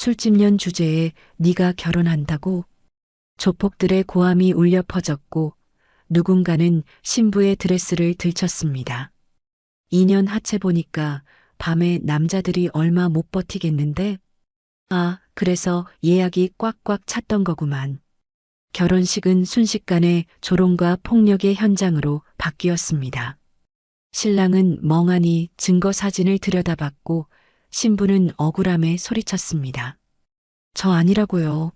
술집년 주제에 네가 결혼한다고? 조폭들의 고함이 울려 퍼졌고 누군가는 신부의 드레스를 들쳤습니다. 2년 하체 보니까 밤에 남자들이 얼마 못 버티겠는데? 아, 그래서 예약이 꽉꽉 찼던 거구만. 결혼식은 순식간에 조롱과 폭력의 현장으로 바뀌었습니다. 신랑은 멍하니 증거 사진을 들여다봤고 신부는 억울함에 소리쳤습니다. 저 아니라고요.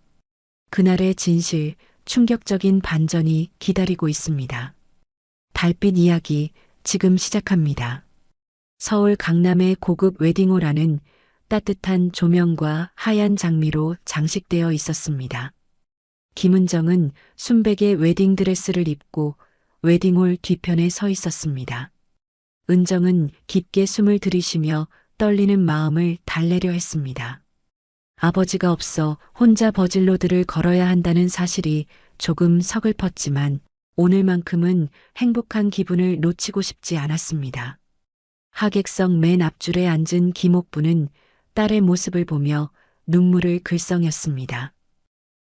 그날의 진실, 충격적인 반전이 기다리고 있습니다. 달빛 이야기 지금 시작합니다. 서울 강남의 고급 웨딩홀 안은 따뜻한 조명과 하얀 장미로 장식되어 있었습니다. 김은정은 순백의 웨딩드레스를 입고 웨딩홀 뒤편에 서 있었습니다. 은정은 깊게 숨을 들이쉬며 떨리는 마음을 달래려 했습니다. 아버지가 없어 혼자 버질로드를 걸어야 한다는 사실이 조금 서글펐지만 오늘만큼은 행복한 기분을 놓치고 싶지 않았습니다. 하객석 맨 앞줄에 앉은 김옥부는 딸의 모습을 보며 눈물을 글썽였습니다.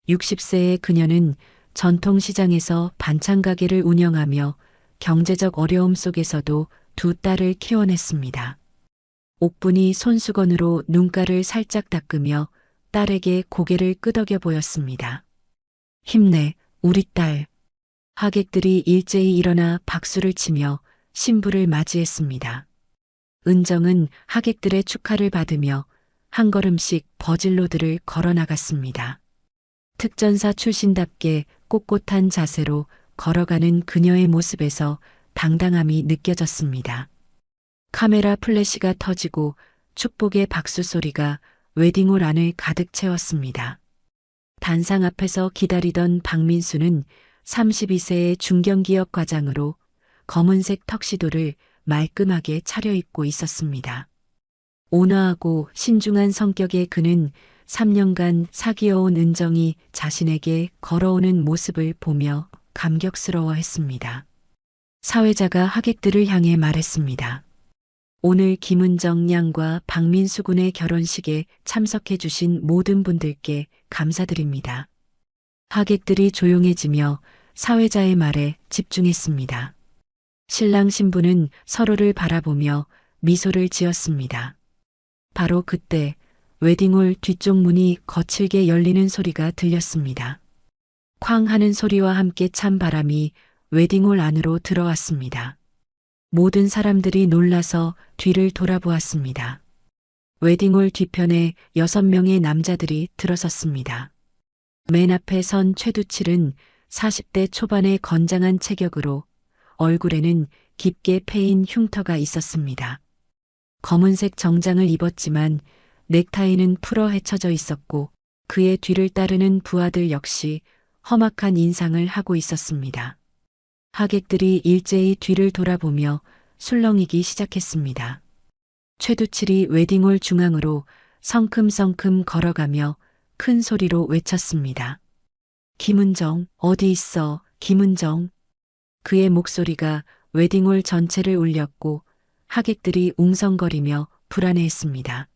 60세의 그녀는 전통시장에서 반찬 가게를 운영하며 경제적 어려움 속에서도 두 딸을 키워냈습니다. 옥분이 손수건으로 눈가를 살짝 닦으며 딸에게 고개를 끄덕여 보였습니다. 힘내, 우리 딸. 하객들이 일제히 일어나 박수를 치며 신부를 맞이했습니다. 은정은 하객들의 축하를 받으며 한 걸음씩 버질로드를 걸어 나갔습니다. 특전사 출신답게 꼿꼿한 자세로 걸어가는 그녀의 모습에서 당당함이 느껴졌습니다. 카메라 플래시가 터지고 축복의 박수 소리가 웨딩홀 안을 가득 채웠습니다. 단상 앞에서 기다리던 박민수는 32세의 중견기업 과장으로 검은색 턱시도를 말끔하게 차려입고 있었습니다. 온화하고 신중한 성격의 그는 3년간 사귀어온 은정이 자신에게 걸어오는 모습을 보며 감격스러워했습니다. 사회자가 하객들을 향해 말했습니다. 오늘 김은정 양과 박민수 군의 결혼식에 참석해 주신 모든 분들께 감사드립니다. 하객들이 조용해지며 사회자의 말에 집중했습니다. 신랑 신부는 서로를 바라보며 미소를 지었습니다. 바로 그때 웨딩홀 뒤쪽 문이 거칠게 열리는 소리가 들렸습니다. 쾅 하는 소리와 함께 찬 바람이 웨딩홀 안으로 들어왔습니다. 모든 사람들이 놀라서 뒤를 돌아보았습니다. 웨딩홀 뒤편에 6명의 남자들이 들어섰습니다. 맨 앞에 선 최두칠은 40대 초반의 건장한 체격으로 얼굴에는 깊게 패인 흉터가 있었습니다. 검은색 정장을 입었지만 넥타이는 풀어 헤쳐져 있었고 그의 뒤를 따르는 부하들 역시 험악한 인상을 하고 있었습니다. 하객들이 일제히 뒤를 돌아보며 술렁이기 시작했습니다. 최두칠이 웨딩홀 중앙으로 성큼성큼 걸어가며 큰 소리로 외쳤습니다. 김은정, 어디 있어, 김은정. 그의 목소리가 웨딩홀 전체를 울렸고 하객들이 웅성거리며 불안해했습니다.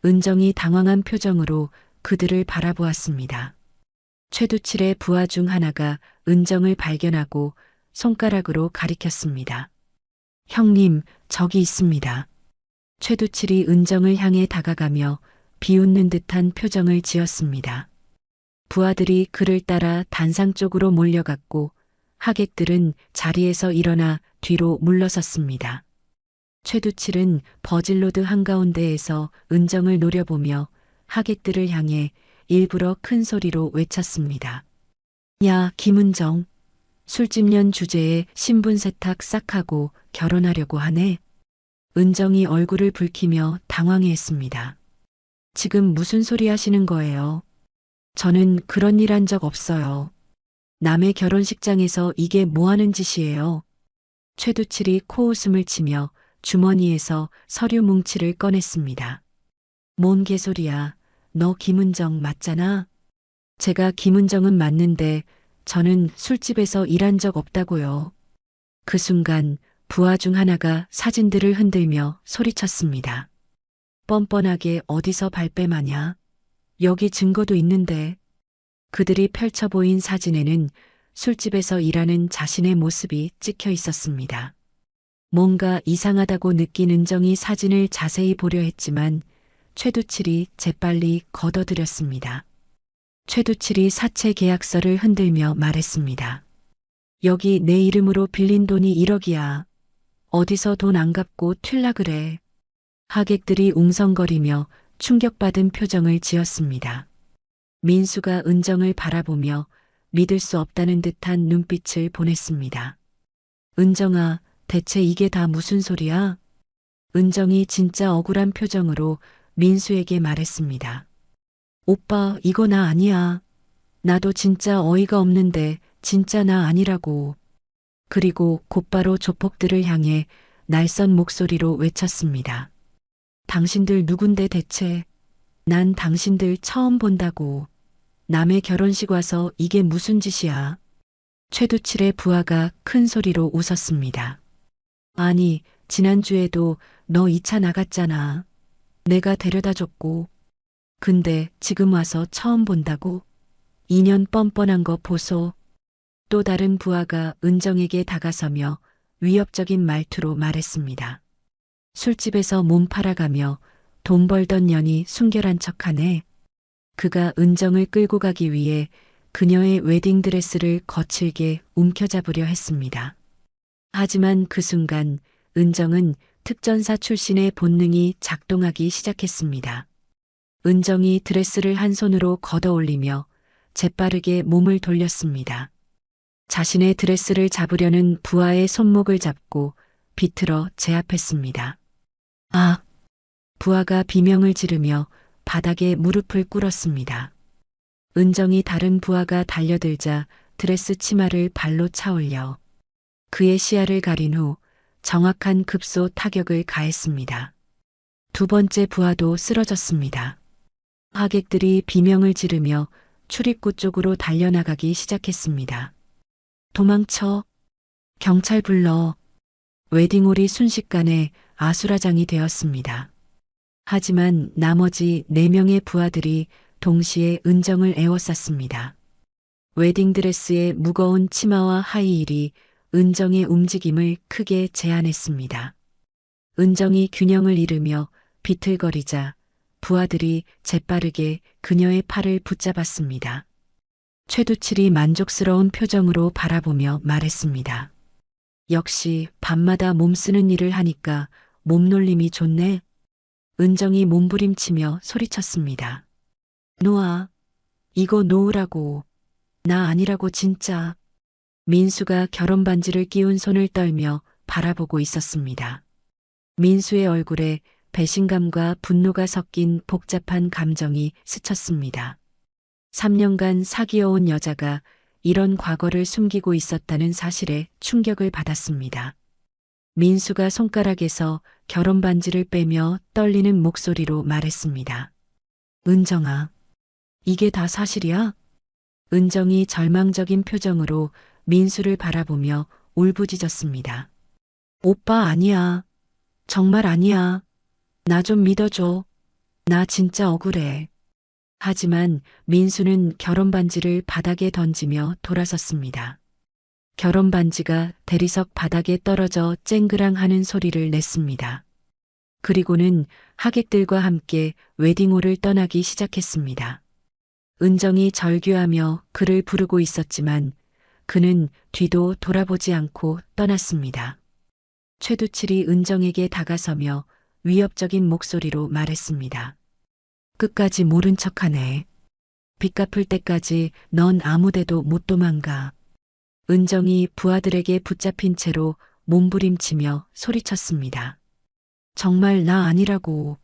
은정이 당황한 표정으로 그들을 바라보았습니다. 최두칠의 부하 중 하나가 은정을 발견하고 손가락으로 가리켰습니다. 형님, 저기 있습니다. 최두칠이 은정을 향해 다가가며 비웃는 듯한 표정을 지었습니다. 부하들이 그를 따라 단상 쪽으로 몰려갔고 하객들은 자리에서 일어나 뒤로 물러섰습니다. 최두칠은 버질로드 한가운데에서 은정을 노려보며 하객들을 향해 일부러 큰 소리로 외쳤습니다. 야, 김은정. 술집년 주제에 신분 세탁 싹 하고 결혼하려고 하네. 은정이 얼굴을 붉히며 당황해했습니다. 지금 무슨 소리 하시는 거예요? 저는 그런 일 한 적 없어요. 남의 결혼식장에서 이게 뭐 하는 짓이에요? 최두칠이 코웃음을 치며 주머니에서 서류 뭉치를 꺼냈습니다. 뭔 개소리야. 너 김은정 맞잖아? 제가 김은정은 맞는데 저는 술집에서 일한 적 없다고요. 그 순간 부하 중 하나가 사진들을 흔들며 소리쳤습니다. 뻔뻔하게 어디서 발뺌하냐? 여기 증거도 있는데. 그들이 펼쳐 보인 사진에는 술집에서 일하는 자신의 모습이 찍혀 있었습니다. 뭔가 이상하다고 느낀 은정이 사진을 자세히 보려 했지만 최두칠이 재빨리 걷어들였습니다. 최두칠이 사채 계약서를 흔들며 말했습니다. 여기 내 이름으로 빌린 돈이 1억이야. 어디서 돈 안 갚고 튈라 그래. 하객들이 웅성거리며 충격받은 표정을 지었습니다. 민수가 은정을 바라보며 믿을 수 없다는 듯한 눈빛을 보냈습니다. 은정아, 대체 이게 다 무슨 소리야? 은정이 진짜 억울한 표정으로 민수에게 말했습니다. 오빠, 이거 나 아니야. 나도 진짜 어이가 없는데 진짜 나 아니라고. 그리고 곧바로 조폭들을 향해 날선 목소리로 외쳤습니다. 당신들 누군데 대체? 난 당신들 처음 본다고. 남의 결혼식 와서 이게 무슨 짓이야? 최두칠의 부하가 큰 소리로 웃었습니다. 아니, 지난주에도 너 2차 나갔잖아. 내가 데려다 줬고. 근데 지금 와서 처음 본다고? 인연 뻔뻔한 거 보소. 또 다른 부하가 은정에게 다가서며 위협적인 말투로 말했습니다. 술집에서 몸 팔아가며 돈 벌던 년이 순결한 척하네. 그가 은정을 끌고 가기 위해 그녀의 웨딩드레스를 거칠게 움켜잡으려 했습니다. 하지만 그 순간 은정은 특전사 출신의 본능이 작동하기 시작했습니다. 은정이 드레스를 한 손으로 걷어 올리며 재빠르게 몸을 돌렸습니다. 자신의 드레스를 잡으려는 부하의 손목을 잡고 비틀어 제압했습니다. 아! 부하가 비명을 지르며 바닥에 무릎을 꿇었습니다. 은정이 다른 부하가 달려들자 드레스 치마를 발로 차올려 그의 시야를 가린 후 정확한 급소 타격을 가했습니다. 두 번째 부하도 쓰러졌습니다. 하객들이 비명을 지르며 출입구 쪽으로 달려나가기 시작했습니다. 도망쳐. 경찰 불러. 웨딩홀이 순식간에 아수라장이 되었습니다. 하지만 나머지 4명의 부하들이 동시에 은정을 에워쌌습니다. 웨딩드레스의 무거운 치마와 하이힐이 은정의 움직임을 크게 제한했습니다. 은정이 균형을 잃으며 비틀거리자 부하들이 재빠르게 그녀의 팔을 붙잡았습니다. 최두칠이 만족스러운 표정으로 바라보며 말했습니다. 역시 밤마다 몸쓰는 일을 하니까 몸놀림이 좋네. 은정이 몸부림치며 소리쳤습니다. 놓아. 이거 놓으라고. 나 아니라고 진짜. 민수가 결혼 반지를 끼운 손을 떨며 바라보고 있었습니다. 민수의 얼굴에 배신감과 분노가 섞인 복잡한 감정이 스쳤습니다. 3년간 사귀어온 여자가 이런 과거를 숨기고 있었다는 사실에 충격을 받았습니다. 민수가 손가락에서 결혼 반지를 빼며 떨리는 목소리로 말했습니다. 은정아, 이게 다 사실이야? 은정이 절망적인 표정으로 민수를 바라보며 울부짖었습니다. 오빠 아니야. 정말 아니야. 나 좀 믿어줘. 나 진짜 억울해. 하지만 민수는 결혼 반지를 바닥에 던지며 돌아섰습니다. 결혼 반지가 대리석 바닥에 떨어져 쨍그랑 하는 소리를 냈습니다. 그리고는 하객들과 함께 웨딩홀을 떠나기 시작했습니다. 은정이 절규하며 그를 부르고 있었지만 그는 뒤도 돌아보지 않고 떠났습니다. 최두칠이 은정에게 다가서며 위협적인 목소리로 말했습니다. 끝까지 모른 척하네. 빚 갚을 때까지 넌 아무데도 못 도망가. 은정이 부하들에게 붙잡힌 채로 몸부림치며 소리쳤습니다. 정말 나 아니라고.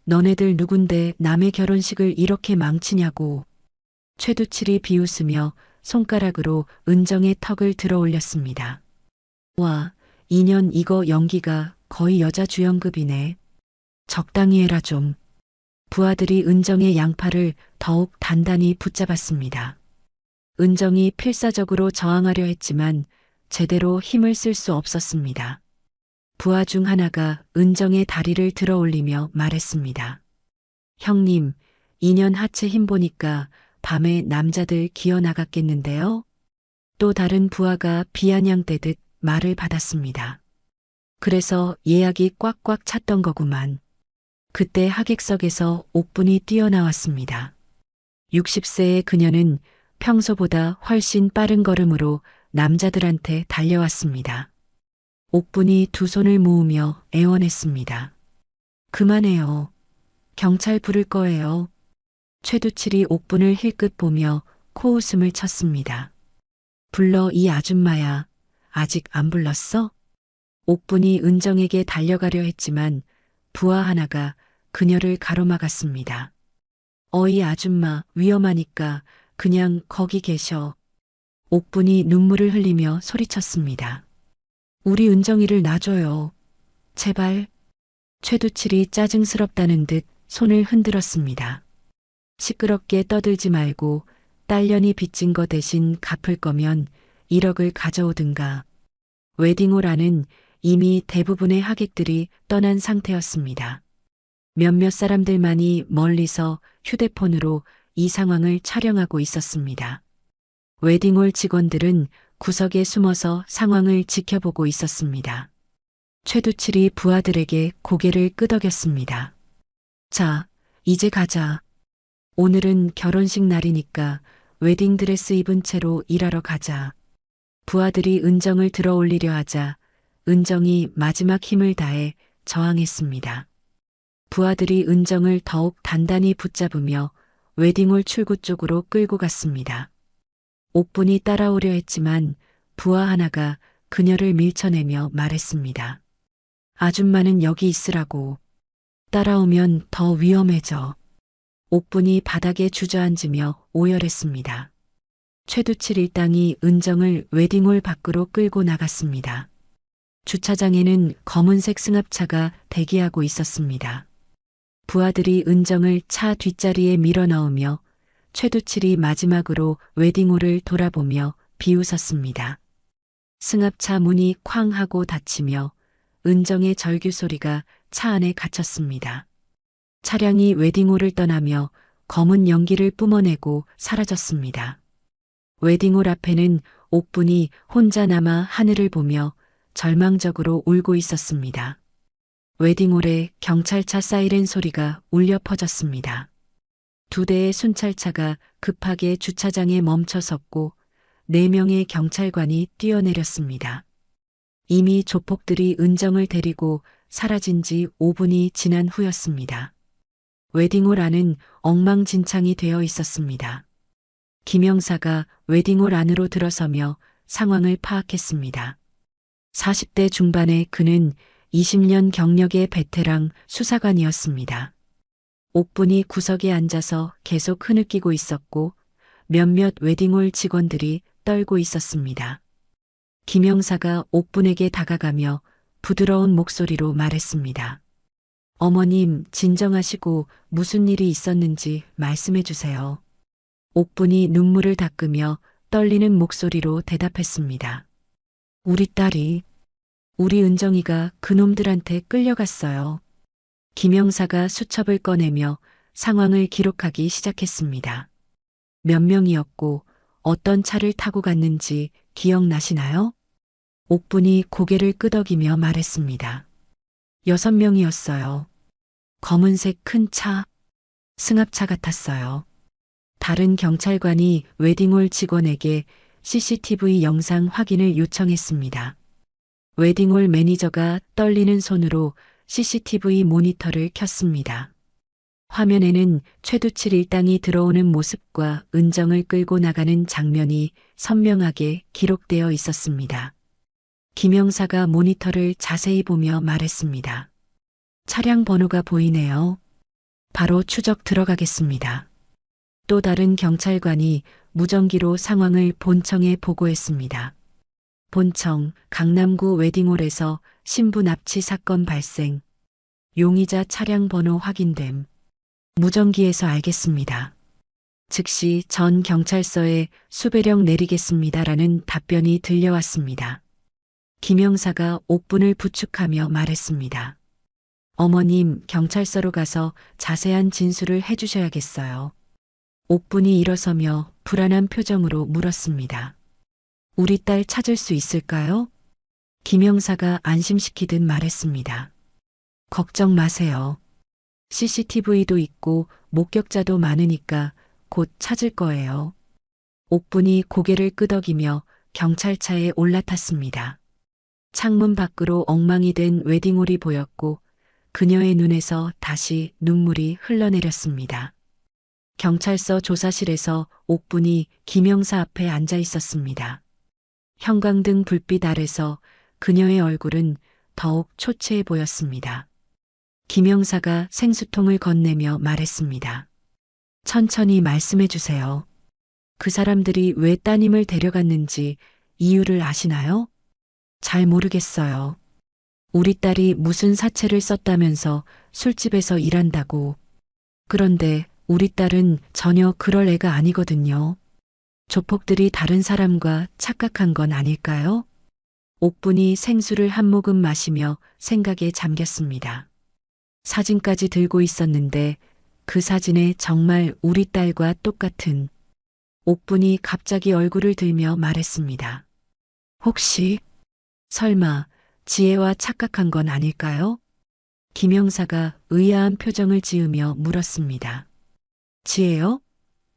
너네들 누군데 남의 결혼식을 이렇게 망치냐고. 최두칠이 비웃으며 손가락으로 은정의 턱을 들어 올렸습니다. 와, 2년 이거 연기가 거의 여자 주연급이네. 적당히 해라 좀. 부하들이 은정의 양팔을 더욱 단단히 붙잡았습니다. 은정이 필사적으로 저항하려 했지만 제대로 힘을 쓸 수 없었습니다. 부하 중 하나가 은정의 다리를 들어 올리며 말했습니다. 형님, 2년 하체 힘 보니까 밤에 남자들 기어 나갔겠는데요. 또 다른 부하가 비아냥대듯 말을 받았습니다. 그래서 예약이 꽉꽉 찼던 거구만. 그때 하객석에서 옥분이 뛰어나왔습니다. 60세의 그녀는 평소보다 훨씬 빠른 걸음으로 남자들한테 달려왔습니다. 옥분이 두 손을 모으며 애원했습니다. 그만해요. 경찰 부를 거예요. 최두칠이 옥분을 힐끗 보며 코웃음을 쳤습니다. 불러 이 아줌마야. 아직 안 불렀어? 옥분이 은정에게 달려가려 했지만 부하 하나가 그녀를 가로막았습니다. 어이 아줌마 위험하니까 그냥 거기 계셔. 옥분이 눈물을 흘리며 소리쳤습니다. 우리 은정이를 놔줘요. 제발. 최두칠이 짜증스럽다는 듯 손을 흔들었습니다. 시끄럽게 떠들지 말고 딸년이 빚진 거 대신 갚을 거면 1억을 가져오든가. 웨딩홀 안은 이미 대부분의 하객들이 떠난 상태였습니다. 몇몇 사람들만이 멀리서 휴대폰으로 이 상황을 촬영하고 있었습니다. 웨딩홀 직원들은 구석에 숨어서 상황을 지켜보고 있었습니다. 최두칠이 부하들에게 고개를 끄덕였습니다. 자, 이제 가자. 오늘은 결혼식 날이니까 웨딩드레스 입은 채로 일하러 가자. 부하들이 은정을 들어 올리려 하자 은정이 마지막 힘을 다해 저항했습니다. 부하들이 은정을 더욱 단단히 붙잡으며 웨딩홀 출구 쪽으로 끌고 갔습니다. 옥분이 따라오려 했지만 부하 하나가 그녀를 밀쳐내며 말했습니다. 아줌마는 여기 있으라고. 따라오면 더 위험해져. 옥분이 바닥에 주저앉으며 오열했습니다. 최두칠 일당이 은정을 웨딩홀 밖으로 끌고 나갔습니다. 주차장에는 검은색 승합차가 대기하고 있었습니다. 부하들이 은정을 차 뒷자리에 밀어넣으며 최두칠이 마지막으로 웨딩홀을 돌아보며 비웃었습니다. 승합차 문이 쾅 하고 닫히며 은정의 절규 소리가 차 안에 갇혔습니다. 차량이 웨딩홀을 떠나며 검은 연기를 뿜어내고 사라졌습니다. 웨딩홀 앞에는 옥분이 혼자 남아 하늘을 보며 절망적으로 울고 있었습니다. 웨딩홀에 경찰차 사이렌 소리가 울려 퍼졌습니다. 2대의 순찰차가 급하게 주차장에 멈춰 섰고 4명의 경찰관이 뛰어내렸습니다. 이미 조폭들이 은정을 데리고 사라진 지 5분이 지난 후였습니다. 웨딩홀 안은 엉망진창이 되어 있었습니다. 김영사가 웨딩홀 안으로 들어서며 상황을 파악했습니다. 40대 중반의 그는 20년 경력의 베테랑 수사관이었습니다. 옥분이 구석에 앉아서 계속 흐느끼고 있었고 몇몇 웨딩홀 직원들이 떨고 있었습니다. 김영사가 옥분에게 다가가며 부드러운 목소리로 말했습니다. 어머님, 진정하시고 무슨 일이 있었는지 말씀해 주세요. 옥분이 눈물을 닦으며 떨리는 목소리로 대답했습니다. 우리 딸이, 우리 은정이가 그놈들한테 끌려갔어요. 김영사가 수첩을 꺼내며 상황을 기록하기 시작했습니다. 몇 명이었고 어떤 차를 타고 갔는지 기억나시나요? 옥분이 고개를 끄덕이며 말했습니다. 6명이었어요. 검은색 큰 차, 승합차 같았어요. 다른 경찰관이 웨딩홀 직원에게 CCTV 영상 확인을 요청했습니다. 웨딩홀 매니저가 떨리는 손으로 CCTV 모니터를 켰습니다. 화면에는 최두칠 일당이 들어오는 모습과 은정을 끌고 나가는 장면이 선명하게 기록되어 있었습니다. 김영사가 모니터를 자세히 보며 말했습니다. 차량 번호가 보이네요. 바로 추적 들어가겠습니다. 또 다른 경찰관이 무전기로 상황을 본청에 보고했습니다. 본청, 강남구 웨딩홀에서 신부 납치 사건 발생. 용의자 차량 번호 확인됨. 무전기에서 알겠습니다. 즉시 전 경찰서에 수배령 내리겠습니다라는 답변이 들려왔습니다. 김영사가 옥분을 부축하며 말했습니다. 어머님, 경찰서로 가서 자세한 진술을 해주셔야겠어요. 옥분이 일어서며 불안한 표정으로 물었습니다. 우리 딸 찾을 수 있을까요? 김 형사가 안심시키듯 말했습니다. 걱정 마세요. CCTV도 있고 목격자도 많으니까 곧 찾을 거예요. 옥분이 고개를 끄덕이며 경찰차에 올라탔습니다. 창문 밖으로 엉망이 된 웨딩홀이 보였고 그녀의 눈에서 다시 눈물이 흘러내렸습니다. 경찰서 조사실에서 옥분이 김 형사 앞에 앉아 있었습니다. 형광등 불빛 아래서 그녀의 얼굴은 더욱 초췌해 보였습니다. 김 형사가 생수통을 건네며 말했습니다. 천천히 말씀해 주세요. 그 사람들이 왜 따님을 데려갔는지 이유를 아시나요? 잘 모르겠어요. 우리 딸이 무슨 사채를 썼다면서 술집에서 일한다고. 그런데 우리 딸은 전혀 그럴 애가 아니거든요. 조폭들이 다른 사람과 착각한 건 아닐까요? 옥분이 생수를 한 모금 마시며 생각에 잠겼습니다. 사진까지 들고 있었는데 그 사진에 정말 우리 딸과 똑같은. 옥분이 갑자기 얼굴을 들며 말했습니다. 혹시 설마 지혜와 착각한 건 아닐까요? 김 형사가 의아한 표정을 지으며 물었습니다. 지혜요?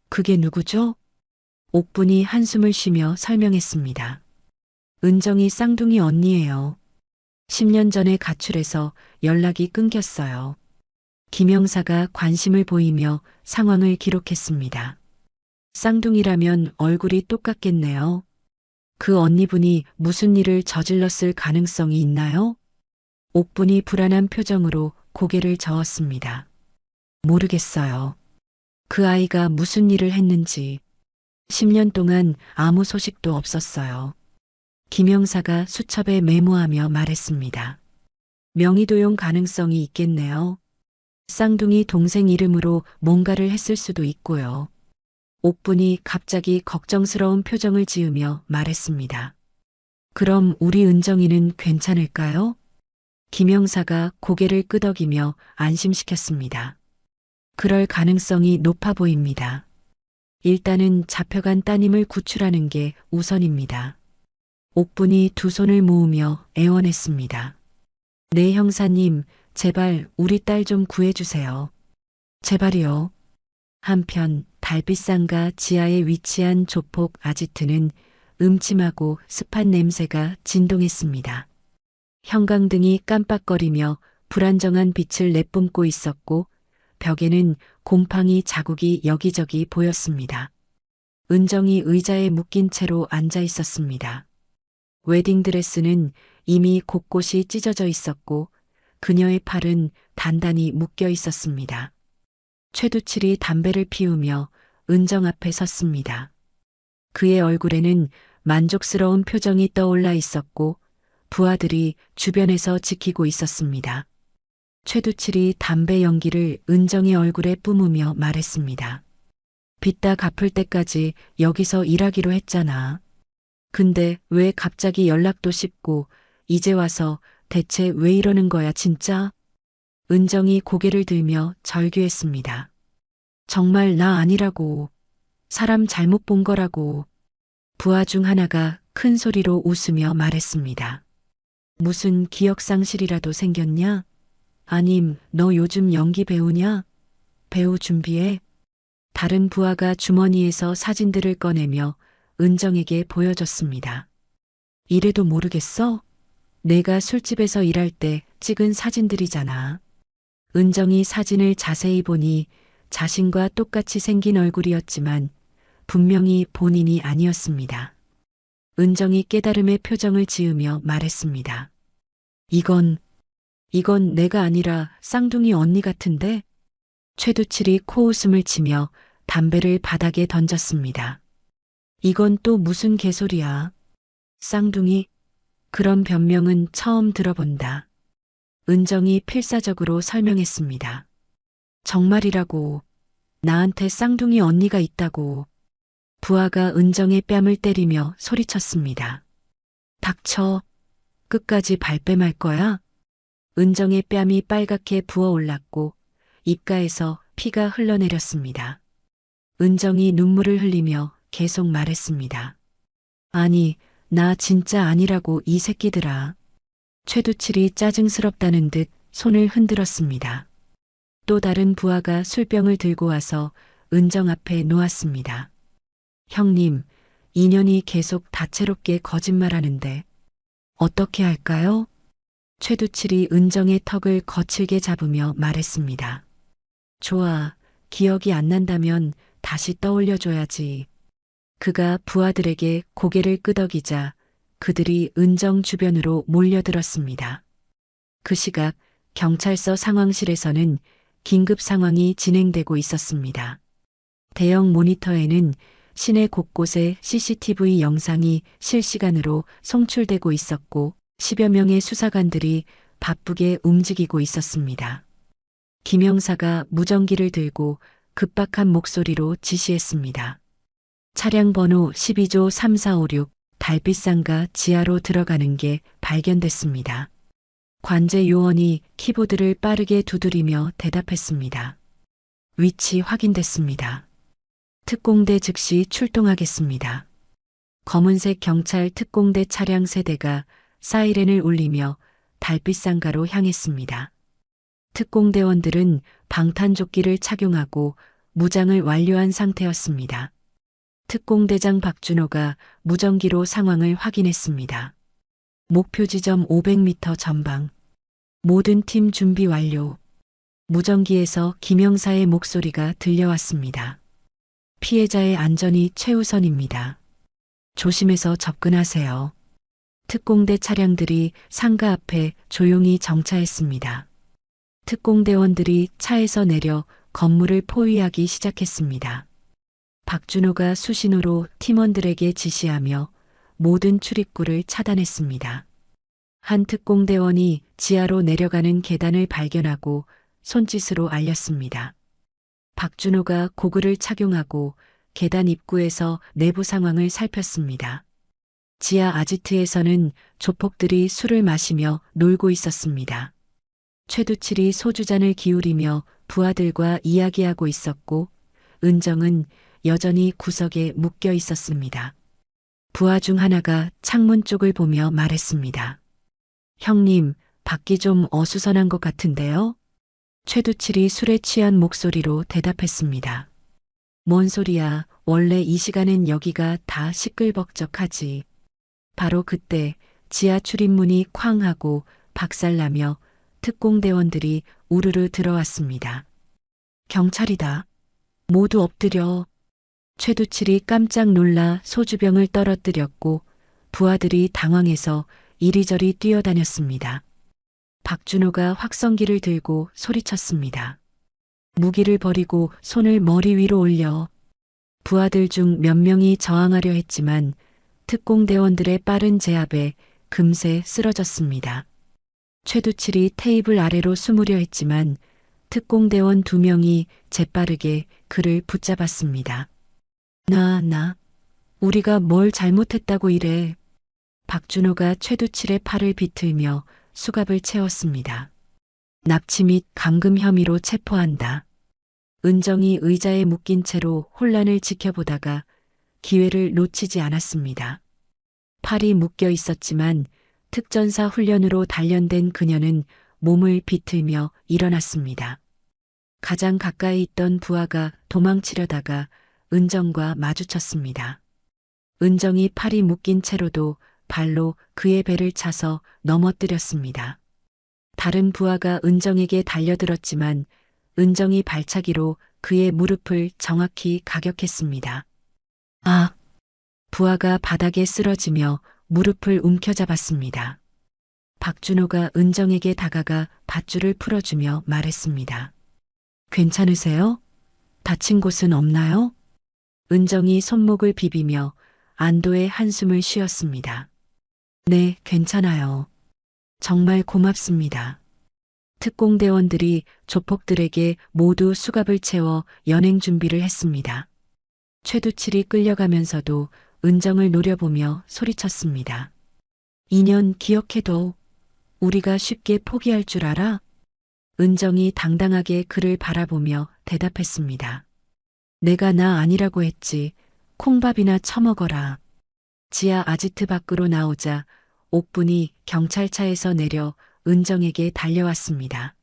그게 누구죠? 옥분이 한숨을 쉬며 설명했습니다. 은정이 쌍둥이 언니예요. 10년 전에 가출해서 연락이 끊겼어요. 김 형사가 관심을 보이며 상황을 기록했습니다. 쌍둥이라면 얼굴이 똑같겠네요. 그 언니분이 무슨 일을 저질렀을 가능성이 있나요? 옥분이 불안한 표정으로 고개를 저었습니다. 모르겠어요. 그 아이가 무슨 일을 했는지 10년 동안 아무 소식도 없었어요. 김 형사가 수첩에 메모하며 말했습니다. 명의도용 가능성이 있겠네요. 쌍둥이 동생 이름으로 뭔가를 했을 수도 있고요. 옥분이 갑자기 걱정스러운 표정을 지으며 말했습니다. 그럼 우리 은정이는 괜찮을까요? 김 형사가 고개를 끄덕이며 안심시켰습니다. 그럴 가능성이 높아 보입니다. 일단은 잡혀간 따님을 구출하는 게 우선입니다. 옥분이 두 손을 모으며 애원했습니다. 네 형사님, 제발 우리 딸 좀 구해주세요. 제발이요. 한편 달빛상가 지하에 위치한 조폭 아지트는 음침하고 습한 냄새가 진동했습니다. 형광등이 깜빡거리며 불안정한 빛을 내뿜고 있었고 벽에는 곰팡이 자국이 여기저기 보였습니다. 은정이 의자에 묶인 채로 앉아 있었습니다. 웨딩드레스는 이미 곳곳이 찢어져 있었고 그녀의 팔은 단단히 묶여 있었습니다. 최두칠이 담배를 피우며 은정 앞에 섰습니다. 그의 얼굴에는 만족스러운 표정이 떠올라 있었고 부하들이 주변에서 지키고 있었습니다. 최두칠이 담배 연기를 은정의 얼굴에 뿜으며 말했습니다. 빚다 갚을 때까지 여기서 일하기로 했잖아. 근데 왜 갑자기 연락도 씹고 이제 와서 대체 왜 이러는 거야 진짜? 은정이 고개를 들며 절규했습니다. 정말 나 아니라고. 사람 잘못 본 거라고. 부하 중 하나가 큰 소리로 웃으며 말했습니다. 무슨 기억상실이라도 생겼냐? 아님 너 요즘 연기 배우냐? 배우 준비해? 다른 부하가 주머니에서 사진들을 꺼내며 은정에게 보여줬습니다. 이래도 모르겠어? 내가 술집에서 일할 때 찍은 사진들이잖아. 은정이 사진을 자세히 보니 자신과 똑같이 생긴 얼굴이었지만 분명히 본인이 아니었습니다. 은정이 깨달음의 표정을 지으며 말했습니다. 이건 내가 아니라 쌍둥이 언니 같은데? 최두칠이 코웃음을 치며 담배를 바닥에 던졌습니다. 이건 또 무슨 개소리야. 쌍둥이? 그런 변명은 처음 들어본다. 은정이 필사적으로 설명했습니다. 정말이라고. 나한테 쌍둥이 언니가 있다고. 부하가 은정의 뺨을 때리며 소리쳤습니다. 닥쳐. 끝까지 발뺌할 거야? 은정의 뺨이 빨갛게 부어올랐고 입가에서 피가 흘러내렸습니다. 은정이 눈물을 흘리며 계속 말했습니다. 아니, 나 진짜 아니라고 이 새끼들아. 최두칠이 짜증스럽다는 듯 손을 흔들었습니다. 또 다른 부하가 술병을 들고 와서 은정 앞에 놓았습니다. 형님, 인연이 계속 다채롭게 거짓말하는데 어떻게 할까요? 최두칠이 은정의 턱을 거칠게 잡으며 말했습니다. 좋아, 기억이 안 난다면 다시 떠올려줘야지. 그가 부하들에게 고개를 끄덕이자 그들이 은정 주변으로 몰려들었습니다. 그 시각 경찰서 상황실에서는 긴급 상황이 진행되고 있었습니다. 대형 모니터에는 시내 곳곳에 CCTV 영상이 실시간으로 송출되고 있었고 10여 명의 수사관들이 바쁘게 움직이고 있었습니다. 김 형사가 무전기를 들고 급박한 목소리로 지시했습니다. 차량 번호 12조 3456 달빛상가 지하로 들어가는 게 발견됐습니다. 관제 요원이 키보드를 빠르게 두드리며 대답했습니다. 위치 확인됐습니다. 특공대 즉시 출동하겠습니다. 검은색 경찰 특공대 차량 세대가 사이렌을 울리며 달빛상가로 향했습니다. 특공대원들은 방탄조끼를 착용하고 무장을 완료한 상태였습니다. 특공대장 박준호가 무전기로 상황을 확인했습니다. 목표 지점 500m 전방. 모든 팀 준비 완료. 무전기에서 김 형사의 목소리가 들려왔습니다. 피해자의 안전이 최우선입니다. 조심해서 접근하세요. 특공대 차량들이 상가 앞에 조용히 정차했습니다. 특공대원들이 차에서 내려 건물을 포위하기 시작했습니다. 박준호가 수신호로 팀원들에게 지시하며 모든 출입구를 차단했습니다. 한 특공대원이 지하로 내려가는 계단을 발견하고 손짓으로 알렸습니다. 박준호가 고글을 착용하고 계단 입구에서 내부 상황을 살폈습니다. 지하 아지트에서는 조폭들이 술을 마시며 놀고 있었습니다. 최두칠이 소주잔을 기울이며 부하들과 이야기하고 있었고 은정은 여전히 구석에 묶여 있었습니다. 부하 중 하나가 창문 쪽을 보며 말했습니다. 형님, 밖이 좀 어수선한 것 같은데요? 최두칠이 술에 취한 목소리로 대답했습니다. 뭔 소리야, 원래 이 시간엔 여기가 다 시끌벅적하지. 바로 그때 지하 출입문이 쾅 하고 박살나며 특공대원들이 우르르 들어왔습니다. 경찰이다. 모두 엎드려. 최두칠이 깜짝 놀라 소주병을 떨어뜨렸고 부하들이 당황해서 이리저리 뛰어다녔습니다. 박준호가 확성기를 들고 소리쳤습니다. 무기를 버리고 손을 머리 위로 올려. 부하들 중 몇 명이 저항하려 했지만 특공대원들의 빠른 제압에 금세 쓰러졌습니다. 최두칠이 테이블 아래로 숨으려 했지만 특공대원 2명이 재빠르게 그를 붙잡았습니다. 우리가 뭘 잘못했다고 이래. 박준호가 최두칠의 팔을 비틀며 수갑을 채웠습니다. 납치 및 감금 혐의로 체포한다. 은정이 의자에 묶인 채로 혼란을 지켜보다가 기회를 놓치지 않았습니다. 팔이 묶여 있었지만 특전사 훈련으로 단련된 그녀는 몸을 비틀며 일어났습니다. 가장 가까이 있던 부하가 도망치려다가 은정과 마주쳤습니다. 은정이 팔이 묶인 채로도 발로 그의 배를 차서 넘어뜨렸습니다. 다른 부하가 은정에게 달려들었지만 은정이 발차기로 그의 무릎을 정확히 가격했습니다. 아! 부하가 바닥에 쓰러지며 무릎을 움켜잡았습니다. 박준호가 은정에게 다가가 밧줄을 풀어주며 말했습니다. 괜찮으세요? 다친 곳은 없나요? 은정이 손목을 비비며 안도의 한숨을 쉬었습니다. 네, 괜찮아요. 정말 고맙습니다. 특공대원들이 조폭들에게 모두 수갑을 채워 연행 준비를 했습니다. 최두칠이 끌려가면서도 은정을 노려보며 소리쳤습니다. 2년 기억해둬. 우리가 쉽게 포기할 줄 알아? 은정이 당당하게 그를 바라보며 대답했습니다. 내가 나 아니라고 했지. 콩밥이나 처먹어라. 지하 아지트 밖으로 나오자 옥분이 경찰차에서 내려 은정에게 달려왔습니다.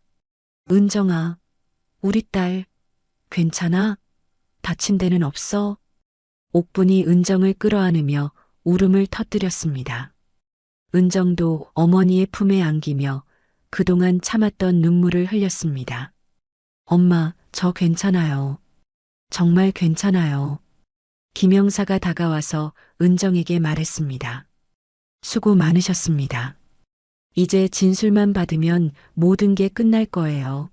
은정아, 우리 딸, 괜찮아? 다친 데는 없어? 옥분이 은정을 끌어안으며 울음을 터뜨렸습니다. 은정도 어머니의 품에 안기며 그동안 참았던 눈물을 흘렸습니다. 엄마, 저 괜찮아요. 정말 괜찮아요. 김영사가 다가와서 은정에게 말했습니다. 수고 많으셨습니다. 이제 진술만 받으면 모든 게 끝날 거예요.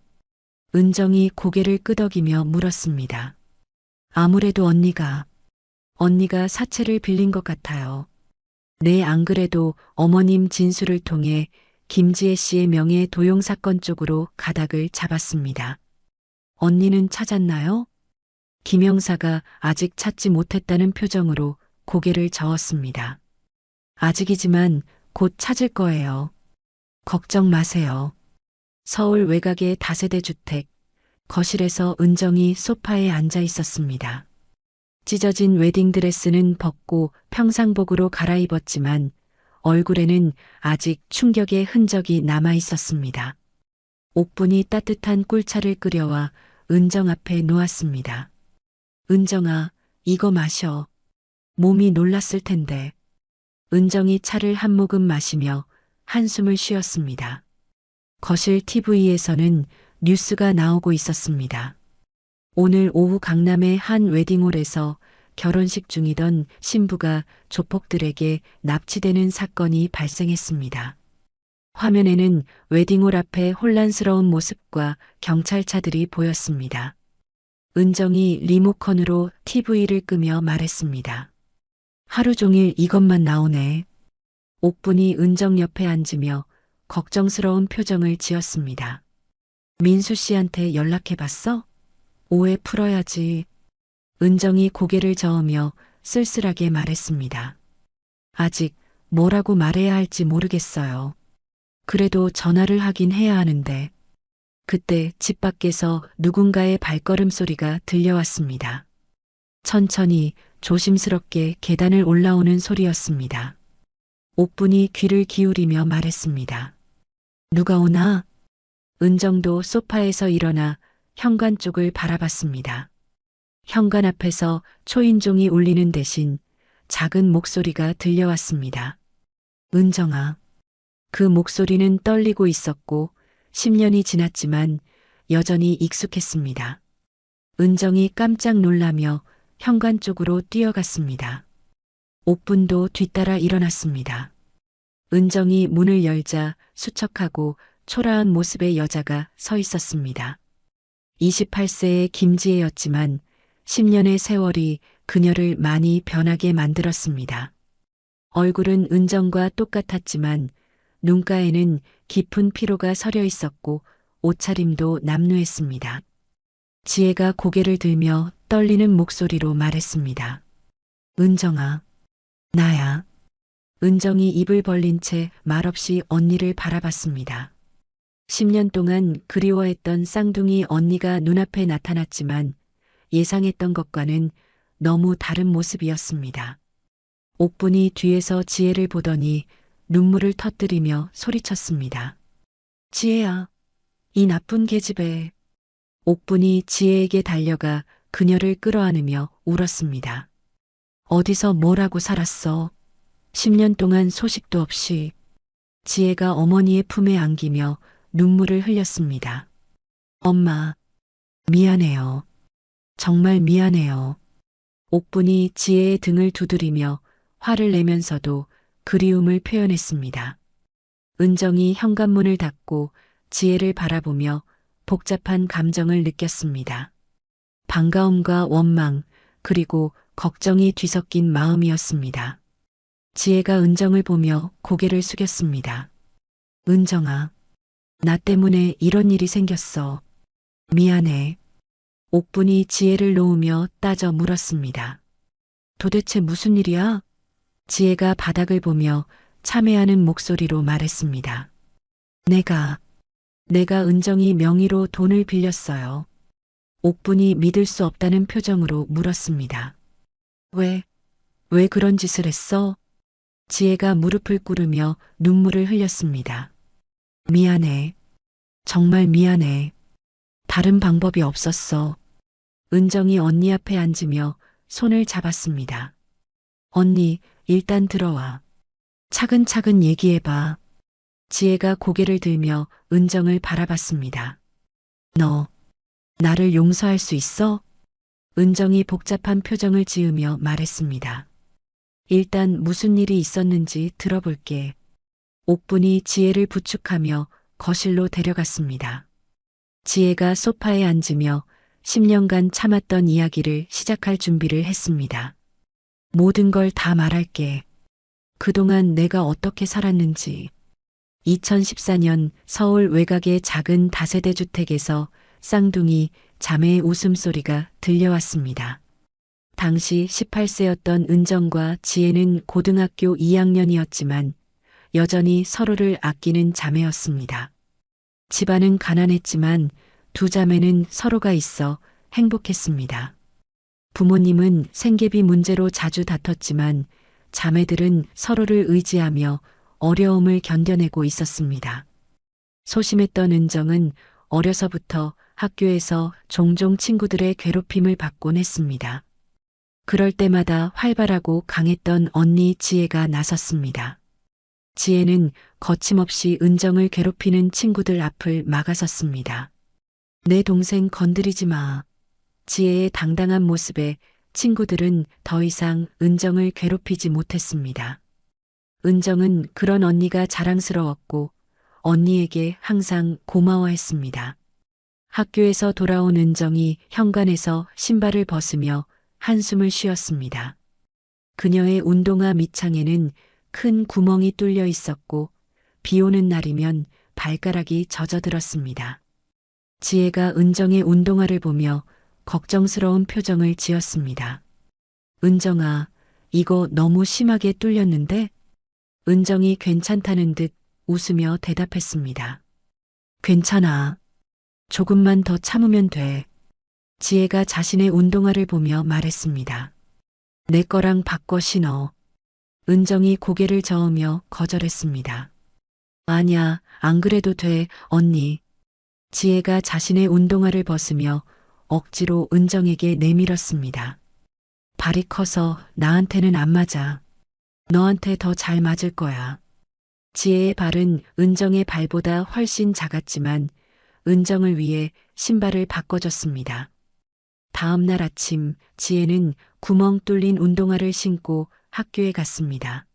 은정이 고개를 끄덕이며 물었습니다. 아무래도 언니가 사채를 빌린 것 같아요. 네, 안 그래도 어머님 진술을 통해 김지혜 씨의 명예 도용 사건 쪽으로 가닥을 잡았습니다. 언니는 찾았나요? 김영사가 아직 찾지 못했다는 표정으로 고개를 저었습니다. 아직이지만 곧 찾을 거예요. 걱정 마세요. 서울 외곽의 다세대 주택, 거실에서 은정이 소파에 앉아 있었습니다. 찢어진 웨딩드레스는 벗고 평상복으로 갈아입었지만 얼굴에는 아직 충격의 흔적이 남아 있었습니다. 옥분이 따뜻한 꿀차를 끓여와 은정 앞에 놓았습니다. 은정아, 이거 마셔. 몸이 놀랐을 텐데. 은정이 차를 한 모금 마시며 한숨을 쉬었습니다. 거실 TV에서는 뉴스가 나오고 있었습니다. 오늘 오후 강남의 한 웨딩홀에서 결혼식 중이던 신부가 조폭들에게 납치되는 사건이 발생했습니다. 화면에는 웨딩홀 앞에 혼란스러운 모습과 경찰차들이 보였습니다. 은정이 리모컨으로 TV를 끄며 말했습니다. 하루 종일 이것만 나오네. 옥분이 은정 옆에 앉으며 걱정스러운 표정을 지었습니다. 민수 씨한테 연락해봤어? 오해 풀어야지. 은정이 고개를 저으며 쓸쓸하게 말했습니다. 아직 뭐라고 말해야 할지 모르겠어요. 그래도 전화를 하긴 해야 하는데. 그때 집 밖에서 누군가의 발걸음 소리가 들려왔습니다. 천천히 조심스럽게 계단을 올라오는 소리였습니다. 옥분이 귀를 기울이며 말했습니다. 누가 오나? 은정도 소파에서 일어나 현관 쪽을 바라봤습니다. 현관 앞에서 초인종이 울리는 대신 작은 목소리가 들려왔습니다. 은정아. 그 목소리는 떨리고 있었고 10년이 지났지만 여전히 익숙했습니다. 은정이 깜짝 놀라며 현관 쪽으로 뛰어갔습니다. 옥분도 뒤따라 일어났습니다. 은정이 문을 열자 수척하고 초라한 모습의 여자가 서 있었습니다. 28세의 김지혜였지만 10년의 세월이 그녀를 많이 변하게 만들었습니다. 얼굴은 은정과 똑같았지만 눈가에는 깊은 피로가 서려 있었고 옷차림도 남루했습니다. 지혜가 고개를 들며 떨리는 목소리로 말했습니다. 은정아, 나야. 은정이 입을 벌린 채 말없이 언니를 바라봤습니다. 10년 동안 그리워했던 쌍둥이 언니가 눈앞에 나타났지만 예상했던 것과는 너무 다른 모습이었습니다. 옥분이 뒤에서 지혜를 보더니 눈물을 터뜨리며 소리쳤습니다. 지혜야, 이 나쁜 계집애. 옥분이 지혜에게 달려가 그녀를 끌어안으며 울었습니다. 어디서 뭐라고 살았어? 10년 동안 소식도 없이. 지혜가 어머니의 품에 안기며 눈물을 흘렸습니다. 엄마, 미안해요. 정말 미안해요. 옥분이 지혜의 등을 두드리며 화를 내면서도 그리움을 표현했습니다. 은정이 현관문을 닫고 지혜를 바라보며 복잡한 감정을 느꼈습니다. 반가움과 원망, 그리고 걱정이 뒤섞인 마음이었습니다. 지혜가 은정을 보며 고개를 숙였습니다. 은정아, 나 때문에 이런 일이 생겼어. 미안해. 옥분이 지혜를 놓으며 따져 물었습니다. 도대체 무슨 일이야? 지혜가 바닥을 보며 참회하는 목소리로 말했습니다. 내가 은정이 명의로 돈을 빌렸어요. 옥분이 믿을 수 없다는 표정으로 물었습니다. 왜 그런 짓을 했어? 지혜가 무릎을 꿇으며 눈물을 흘렸습니다. 미안해. 정말 미안해. 다른 방법이 없었어. 은정이 언니 앞에 앉으며 손을 잡았습니다. 언니, 일단 들어와. 차근차근 얘기해봐. 지혜가 고개를 들며 은정을 바라봤습니다. 너, 나를 용서할 수 있어? 은정이 복잡한 표정을 지으며 말했습니다. 일단 무슨 일이 있었는지 들어볼게. 옥분이 지혜를 부축하며 거실로 데려갔습니다. 지혜가 소파에 앉으며 10년간 참았던 이야기를 시작할 준비를 했습니다. 모든 걸 다 말할게. 그동안 내가 어떻게 살았는지. 2014년 서울 외곽의 작은 다세대 주택에서 쌍둥이 자매의 웃음소리가 들려왔습니다. 당시 18세였던 은정과 지혜는 고등학교 2학년이었지만 여전히 서로를 아끼는 자매였습니다. 집안은 가난했지만 두 자매는 서로가 있어 행복했습니다. 부모님은 생계비 문제로 자주 다퉜지만 자매들은 서로를 의지하며 어려움을 견뎌내고 있었습니다. 소심했던 은정은 어려서부터 학교에서 종종 친구들의 괴롭힘을 받곤 했습니다. 그럴 때마다 활발하고 강했던 언니 지혜가 나섰습니다. 지혜는 거침없이 은정을 괴롭히는 친구들 앞을 막아섰습니다. 내 동생 건드리지 마. 지혜의 당당한 모습에 친구들은 더 이상 은정을 괴롭히지 못했습니다. 은정은 그런 언니가 자랑스러웠고 언니에게 항상 고마워했습니다. 학교에서 돌아온 은정이 현관에서 신발을 벗으며 한숨을 쉬었습니다. 그녀의 운동화 밑창에는 큰 구멍이 뚫려 있었고 비 오는 날이면 발가락이 젖어들었습니다. 지혜가 은정의 운동화를 보며 걱정스러운 표정을 지었습니다. 은정아, 이거 너무 심하게 뚫렸는데? 은정이 괜찮다는 듯 웃으며 대답했습니다. 괜찮아. 조금만 더 참으면 돼. 지혜가 자신의 운동화를 보며 말했습니다. 내 거랑 바꿔 신어. 은정이 고개를 저으며 거절했습니다. 아니야, 안 그래도 돼, 언니. 지혜가 자신의 운동화를 벗으며 억지로 은정에게 내밀었습니다. 발이 커서 나한테는 안 맞아. 너한테 더 잘 맞을 거야. 지혜의 발은 은정의 발보다 훨씬 작았지만 은정을 위해 신발을 바꿔줬습니다. 다음 날 아침 지혜는 구멍 뚫린 운동화를 신고 학교에 갔습니다.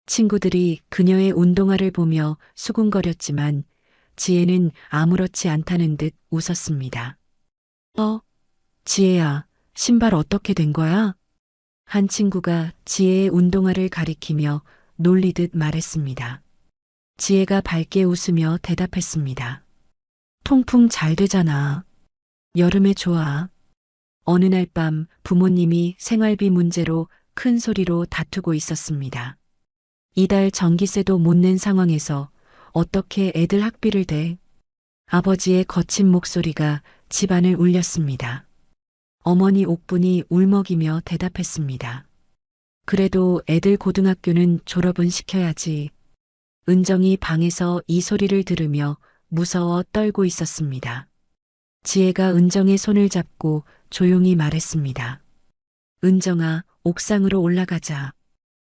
친구들이 그녀의 운동화를 보며 수군거렸지만 지혜는 아무렇지 않다는 듯 웃었습니다. 지혜야, 신발 어떻게 된 거야? 한 친구가 지혜의 운동화를 가리키며 놀리듯 말했습니다. 지혜가 밝게 웃으며 대답했습니다. 통풍 잘 되잖아. 여름에 좋아. 어느 날 밤 부모님이 생활비 문제로 큰 소리로 다투고 있었습니다. 이달 전기세도 못 낸 상황에서 어떻게 애들 학비를 대? 아버지의 거친 목소리가 집안을 울렸습니다. 어머니 옥분이 울먹이며 대답했습니다. 그래도 애들 고등학교는 졸업은 시켜야지. 은정이 방에서 이 소리를 들으며 무서워 떨고 있었습니다. 지혜가 은정의 손을 잡고 조용히 말했습니다. 은정아, 옥상으로 올라가자.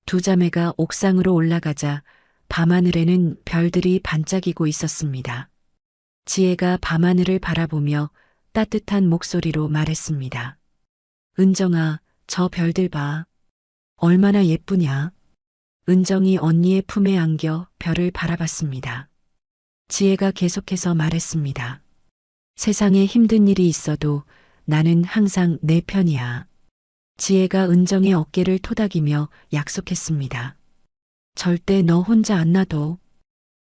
두 자매가 옥상으로 올라가자 밤하늘에는 별들이 반짝이고 있었습니다. 지혜가 밤하늘을 바라보며 따뜻한 목소리로 말했습니다. 은정아, 저 별들 봐. 얼마나 예쁘냐. 은정이 언니의 품에 안겨 별을 바라봤습니다. 지혜가 계속해서 말했습니다. 세상에 힘든 일이 있어도 나는 항상 내 편이야. 지혜가 은정의 어깨를 토닥이며 약속했습니다. 절대 너 혼자 안 놔둬.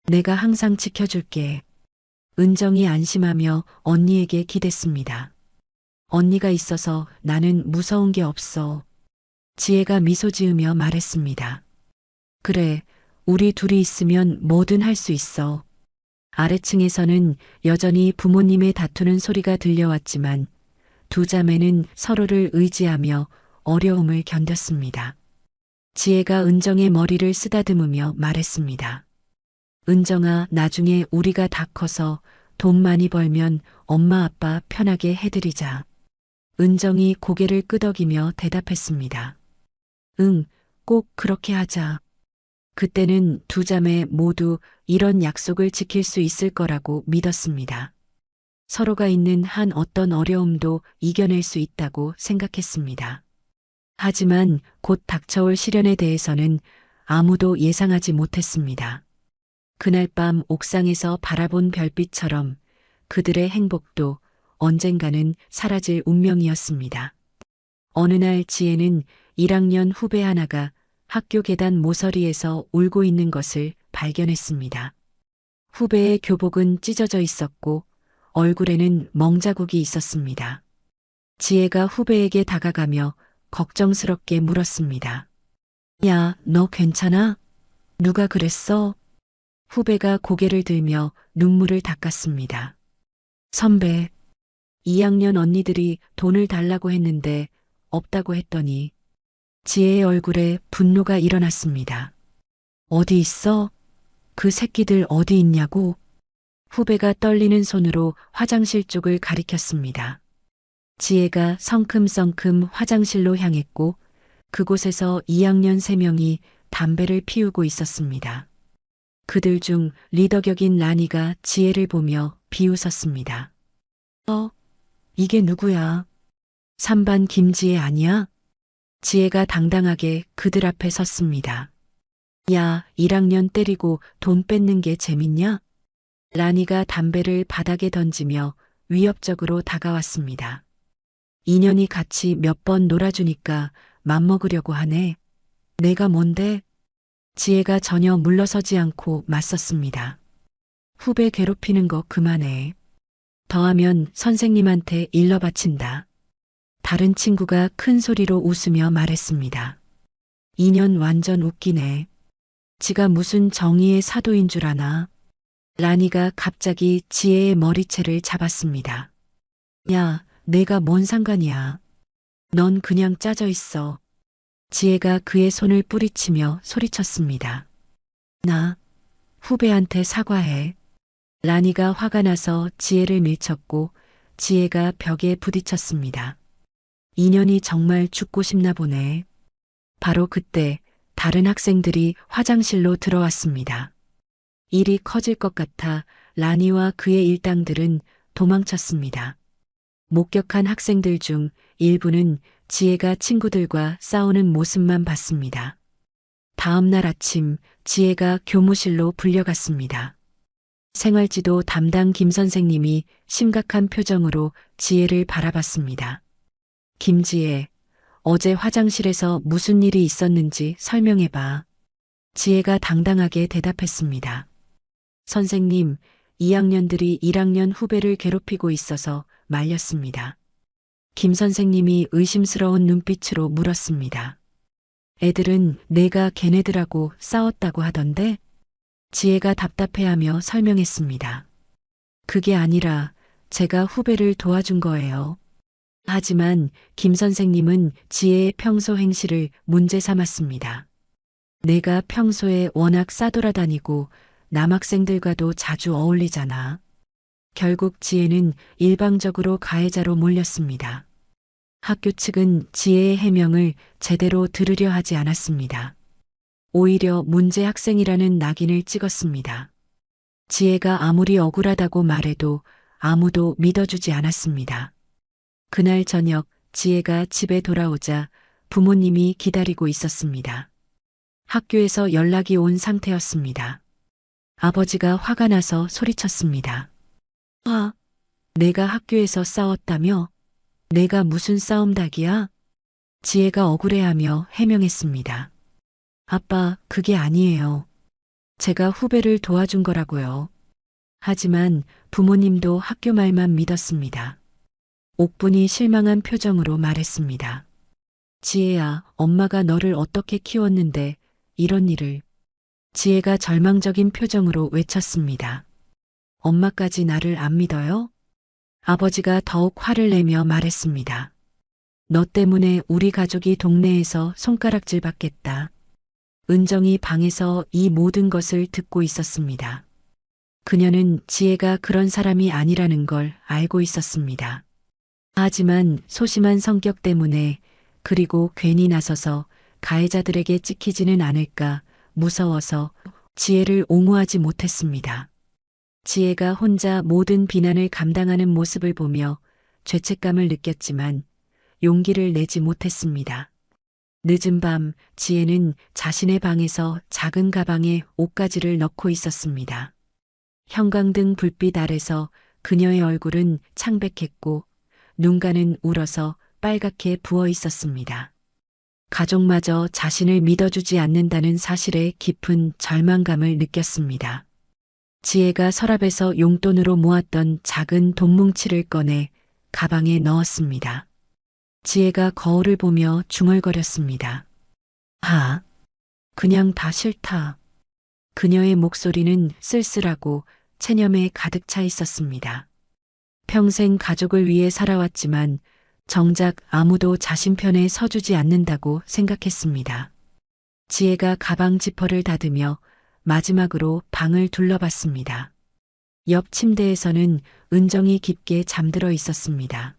내가 항상 지켜줄게. 은정이 안심하며 언니에게 기댔습니다. 언니가 있어서 나는 무서운 게 없어. 지혜가 미소 지으며 말했습니다. 그래, 우리 둘이 있으면 뭐든 할 수 있어. 아래층에서는 여전히 부모님의 다투는 소리가 들려왔지만 두 자매는 서로를 의지하며 어려움을 견뎠습니다. 지혜가 은정의 머리를 쓰다듬으며 말했습니다. 은정아, 나중에 우리가 다 커서 돈 많이 벌면 엄마 아빠 편하게 해드리자. 은정이 고개를 끄덕이며 대답했습니다. 응, 꼭 그렇게 하자. 그때는 두 자매 모두 이런 약속을 지킬 수 있을 거라고 믿었습니다. 서로가 있는 한 어떤 어려움도 이겨낼 수 있다고 생각했습니다. 하지만 곧 닥쳐올 시련에 대해서는 아무도 예상하지 못했습니다. 그날 밤 옥상에서 바라본 별빛처럼 그들의 행복도 언젠가는 사라질 운명이었습니다. 어느 날 지혜는 1학년 후배 하나가 학교 계단 모서리에서 울고 있는 것을 발견했습니다. 후배의 교복은 찢어져 있었고 얼굴에는 멍자국이 있었습니다. 지혜가 후배에게 다가가며 걱정스럽게 물었습니다. 야, 너 괜찮아? 누가 그랬어? 후배가 고개를 들며 눈물을 닦았습니다. 선배, 2학년 언니들이 돈을 달라고 했는데 없다고 했더니 지혜의 얼굴에 분노가 일어났습니다. 어디 있어? 그 새끼들 어디 있냐고? 후배가 떨리는 손으로 화장실 쪽을 가리켰습니다. 지혜가 성큼성큼 화장실로 향했고 그곳에서 2학년 3명이 담배를 피우고 있었습니다. 그들 중 리더격인 라니가 지혜를 보며 비웃었습니다. 이게 누구야? 3반 김지혜 아니야? 지혜가 당당하게 그들 앞에 섰습니다. 야, 1학년 때리고 돈 뺏는 게 재밌냐? 라니가 담배를 바닥에 던지며 위협적으로 다가왔습니다. 2년이 같이 몇 번 놀아주니까 맘먹으려고 하네. 내가 뭔데? 지혜가 전혀 물러서지 않고 맞섰습니다. 후배 괴롭히는 거 그만해. 더하면 선생님한테 일러 바친다. 다른 친구가 큰 소리로 웃으며 말했습니다. 2년 완전 웃기네. 지가 무슨 정의의 사도인 줄 아나? 라니가 갑자기 지혜의 머리채를 잡았습니다. 야, 내가 뭔 상관이야. 넌 그냥 짜져 있어. 지혜가 그의 손을 뿌리치며 소리쳤습니다. 나 후배한테 사과해. 라니가 화가 나서 지혜를 밀쳤고 지혜가 벽에 부딪혔습니다. 인연이 정말 죽고 싶나 보네. 바로 그때 다른 학생들이 화장실로 들어왔습니다. 일이 커질 것 같아 라니와 그의 일당들은 도망쳤습니다. 목격한 학생들 중 일부는 지혜가 친구들과 싸우는 모습만 봤습니다. 다음 날 아침 지혜가 교무실로 불려갔습니다. 생활지도 담당 김 선생님이 심각한 표정으로 지혜를 바라봤습니다. 김지혜, 어제 화장실에서 무슨 일이 있었는지 설명해봐. 지혜가 당당하게 대답했습니다. 선생님, 2학년들이 1학년 후배를 괴롭히고 있어서 말렸습니다. 김 선생님이 의심스러운 눈빛으로 물었습니다. 애들은 내가 걔네들하고 싸웠다고 하던데? 지혜가 답답해하며 설명했습니다. 그게 아니라 제가 후배를 도와준 거예요. 하지만 김 선생님은 지혜의 평소 행실을 문제 삼았습니다. 내가 평소에 워낙 싸돌아다니고 남학생들과도 자주 어울리잖아. 결국 지혜는 일방적으로 가해자로 몰렸습니다. 학교 측은 지혜의 해명을 제대로 들으려 하지 않았습니다. 오히려 문제 학생이라는 낙인을 찍었습니다. 지혜가 아무리 억울하다고 말해도 아무도 믿어주지 않았습니다. 그날 저녁 지혜가 집에 돌아오자 부모님이 기다리고 있었습니다. 학교에서 연락이 온 상태였습니다. 아버지가 화가 나서 소리쳤습니다. 내가 학교에서 싸웠다며? 내가 무슨 싸움닭이야? 지혜가 억울해하며 해명했습니다. 아빠, 그게 아니에요. 제가 후배를 도와준 거라고요. 하지만 부모님도 학교 말만 믿었습니다. 옥분이 실망한 표정으로 말했습니다. 지혜야, 엄마가 너를 어떻게 키웠는데 이런 일을. 지혜가 절망적인 표정으로 외쳤습니다. 엄마까지 나를 안 믿어요? 아버지가 더욱 화를 내며 말했습니다. 너 때문에 우리 가족이 동네에서 손가락질 받겠다. 은정이 방에서 이 모든 것을 듣고 있었습니다. 그녀는 지혜가 그런 사람이 아니라는 걸 알고 있었습니다. 하지만 소심한 성격 때문에 그리고 괜히 나서서 가해자들에게 찍히지는 않을까 무서워서 지혜를 옹호하지 못했습니다. 지혜가 혼자 모든 비난을 감당하는 모습을 보며 죄책감을 느꼈지만 용기를 내지 못했습니다. 늦은 밤 지혜는 자신의 방에서 작은 가방에 옷가지를 넣고 있었습니다. 형광등 불빛 아래서 그녀의 얼굴은 창백했고 눈가는 울어서 빨갛게 부어 있었습니다. 가족마저 자신을 믿어주지 않는다는 사실에 깊은 절망감을 느꼈습니다. 지혜가 서랍에서 용돈으로 모았던 작은 돈뭉치를 꺼내 가방에 넣었습니다. 지혜가 거울을 보며 중얼거렸습니다. 아, 그냥 다 싫다. 그녀의 목소리는 쓸쓸하고 체념에 가득 차 있었습니다. 평생 가족을 위해 살아왔지만 정작 아무도 자신 편에 서주지 않는다고 생각했습니다. 지혜가 가방 지퍼를 닫으며 마지막으로 방을 둘러봤습니다. 옆 침대에서는 은정이 깊게 잠들어 있었습니다.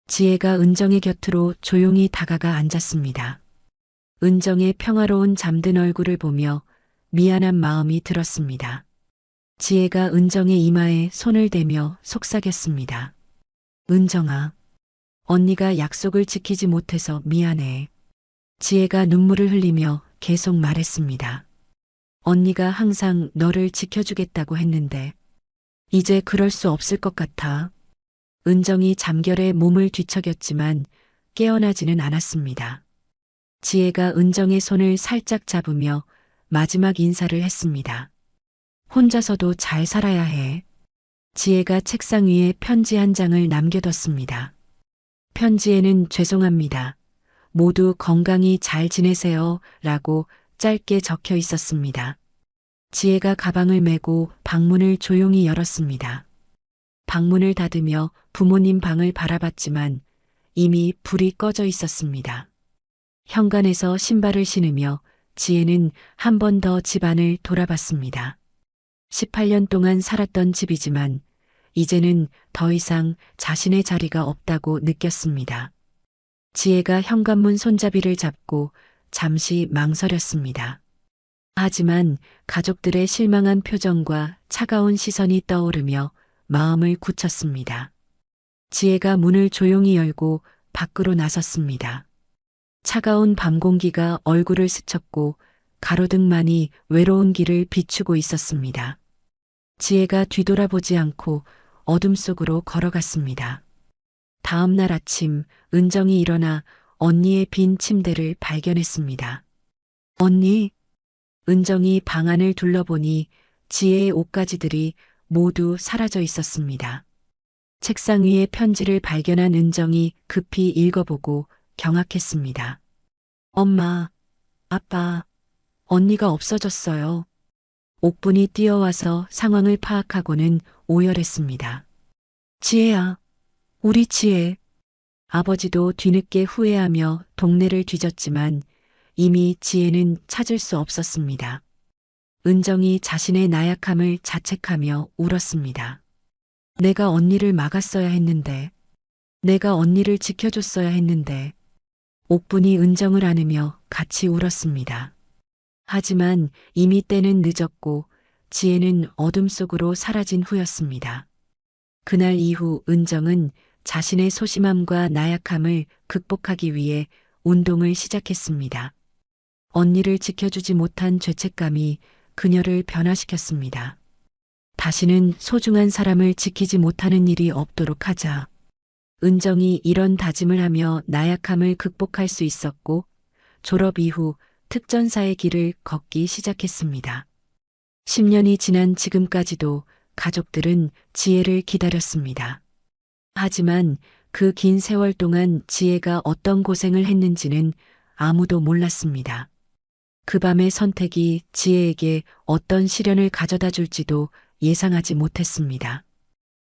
지혜가 은정의 곁으로 조용히 다가가 앉았습니다. 은정의 평화로운 잠든 얼굴을 보며 미안한 마음이 들었습니다. 지혜가 은정의 이마에 손을 대며 속삭였습니다. 은정아, 언니가 약속을 지키지 못해서 미안해. 지혜가 눈물을 흘리며 계속 말했습니다. 언니가 항상 너를 지켜주겠다고 했는데 이제 그럴 수 없을 것 같아. 은정이 잠결에 몸을 뒤척였지만 깨어나지는 않았습니다. 지혜가 은정의 손을 살짝 잡으며 마지막 인사를 했습니다. 혼자서도 잘 살아야 해. 지혜가 책상 위에 편지 한 장을 남겨뒀습니다. 편지에는 죄송합니다. 모두 건강히 잘 지내세요. 라고 짧게 적혀 있었습니다. 지혜가 가방을 메고 방문을 조용히 열었습니다. 방문을 닫으며 부모님 방을 바라봤지만 이미 불이 꺼져 있었습니다. 현관에서 신발을 신으며 지혜는 한 번 더 집안을 돌아봤습니다. 18년 동안 살았던 집이지만 이제는 더 이상 자신의 자리가 없다고 느꼈습니다. 지혜가 현관문 손잡이를 잡고 잠시 망설였습니다. 하지만 가족들의 실망한 표정과 차가운 시선이 떠오르며 마음을 굳혔습니다. 지혜가 문을 조용히 열고 밖으로 나섰습니다. 차가운 밤 공기가 얼굴을 스쳤고 가로등만이 외로운 길을 비추고 있었습니다. 지혜가 뒤돌아보지 않고 어둠 속으로 걸어갔습니다. 다음 날 아침 은정이 일어나 언니의 빈 침대를 발견했습니다. 언니, 은정이 방 안을 둘러보니 지혜의 옷가지들이 모두 사라져 있었습니다. 책상 위에 편지를 발견한 은정이 급히 읽어보고 경악했습니다. 엄마, 아빠, 언니가 없어졌어요. 옥분이 뛰어와서 상황을 파악하고는 오열했습니다. 지혜야, 우리 지혜. 아버지도 뒤늦게 후회하며 동네를 뒤졌지만 이미 지혜는 찾을 수 없었습니다. 은정이 자신의 나약함을 자책하며 울었습니다. 내가 언니를 막았어야 했는데, 내가 언니를 지켜줬어야 했는데, 옥분이 은정을 안으며 같이 울었습니다. 하지만 이미 때는 늦었고 지혜는 어둠 속으로 사라진 후였습니다. 그날 이후 은정은 자신의 소심함과 나약함을 극복하기 위해 운동을 시작했습니다. 언니를 지켜주지 못한 죄책감이 그녀를 변화시켰습니다. 다시는 소중한 사람을 지키지 못하는 일이 없도록 하자. 은정이 이런 다짐을 하며 나약함을 극복할 수 있었고 졸업 이후 특전사의 길을 걷기 시작했습니다. 10년이 지난 지금까지도 가족들은 지혜를 기다렸습니다. 하지만 그 긴 세월 동안 지혜가 어떤 고생을 했는지는 아무도 몰랐습니다. 그 밤의 선택이 지혜에게 어떤 시련을 가져다 줄지도 예상하지 못했습니다.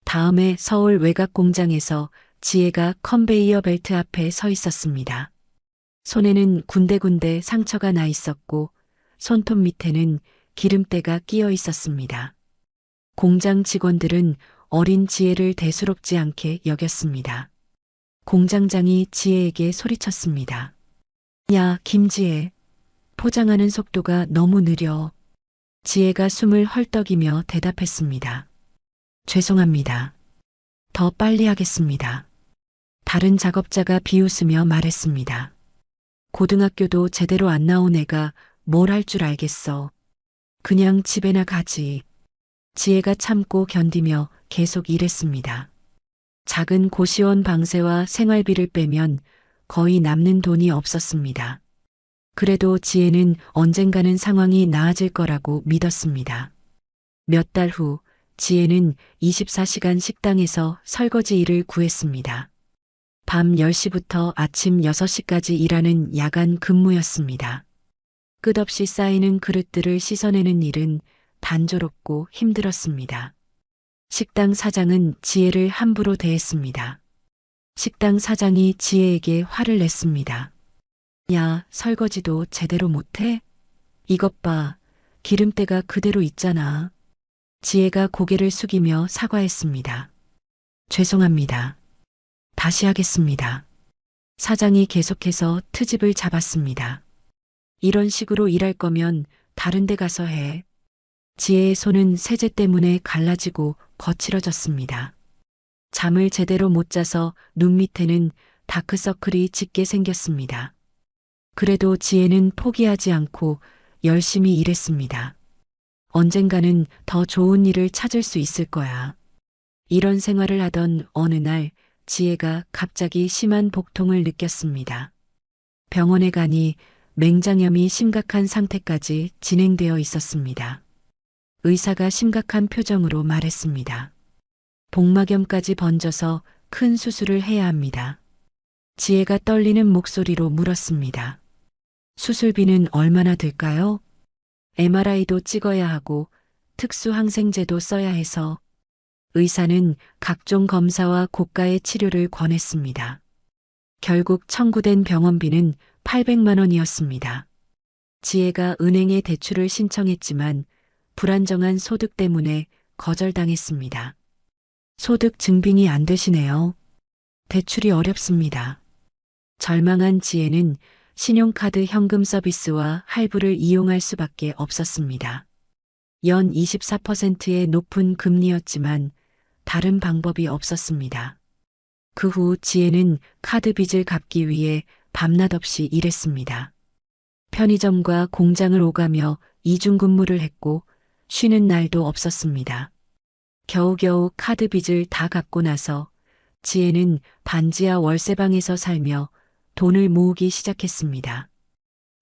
다음에 서울 외곽 공장에서 지혜가 컨베이어 벨트 앞에 서 있었습니다. 손에는 군데군데 상처가 나 있었고 손톱 밑에는 기름때가 끼어 있었습니다. 공장 직원들은 어린 지혜를 대수롭지 않게 여겼습니다. 공장장이 지혜에게 소리쳤습니다. 야, 김지혜. 포장하는 속도가 너무 느려. 지혜가 숨을 헐떡이며 대답했습니다. 죄송합니다. 더 빨리 하겠습니다. 다른 작업자가 비웃으며 말했습니다. 고등학교도 제대로 안 나온 애가 뭘 할 줄 알겠어. 그냥 집에나 가지. 지혜가 참고 견디며 계속 일했습니다. 작은 고시원 방세와 생활비를 빼면 거의 남는 돈이 없었습니다. 그래도 지혜는 언젠가는 상황이 나아질 거라고 믿었습니다. 몇 달 후 지혜는 24시간 식당에서 설거지 일을 구했습니다. 밤 10시부터 아침 6시까지 일하는 야간 근무였습니다. 끝없이 쌓이는 그릇들을 씻어내는 일은 단조롭고 힘들었습니다. 식당 사장은 지혜를 함부로 대했습니다. 식당 사장이 지혜에게 화를 냈습니다. 야, 설거지도 제대로 못해? 이것 봐, 기름때가 그대로 있잖아. 지혜가 고개를 숙이며 사과했습니다. 죄송합니다. 다시 하겠습니다. 사장이 계속해서 트집을 잡았습니다. 이런 식으로 일할 거면 다른 데 가서 해. 지혜의 손은 세제 때문에 갈라지고 거칠어졌습니다. 잠을 제대로 못 자서 눈 밑에는 다크서클이 짙게 생겼습니다. 그래도 지혜는 포기하지 않고 열심히 일했습니다. 언젠가는 더 좋은 일을 찾을 수 있을 거야. 이런 생활을 하던 어느 날 지혜가 갑자기 심한 복통을 느꼈습니다. 병원에 가니 맹장염이 심각한 상태까지 진행되어 있었습니다. 의사가 심각한 표정으로 말했습니다. 복막염까지 번져서 큰 수술을 해야 합니다. 지혜가 떨리는 목소리로 물었습니다. 수술비는 얼마나 들까요? MRI도 찍어야 하고 특수 항생제도 써야 해서. 의사는 각종 검사와 고가의 치료를 권했습니다. 결국 청구된 병원비는 800만 원이었습니다. 지혜가 은행에 대출을 신청했지만 불안정한 소득 때문에 거절당했습니다. 소득 증빙이 안 되시네요. 대출이 어렵습니다. 절망한 지혜는 신용카드 현금 서비스와 할부를 이용할 수밖에 없었습니다. 연 24%의 높은 금리였지만 다른 방법이 없었습니다. 그 후 지혜는 카드 빚을 갚기 위해 밤낮 없이 일했습니다. 편의점과 공장을 오가며 이중 근무를 했고 쉬는 날도 없었습니다. 겨우겨우 카드 빚을 다 갚고 나서 지혜는 반지하 월세방에서 살며 돈을 모으기 시작했습니다.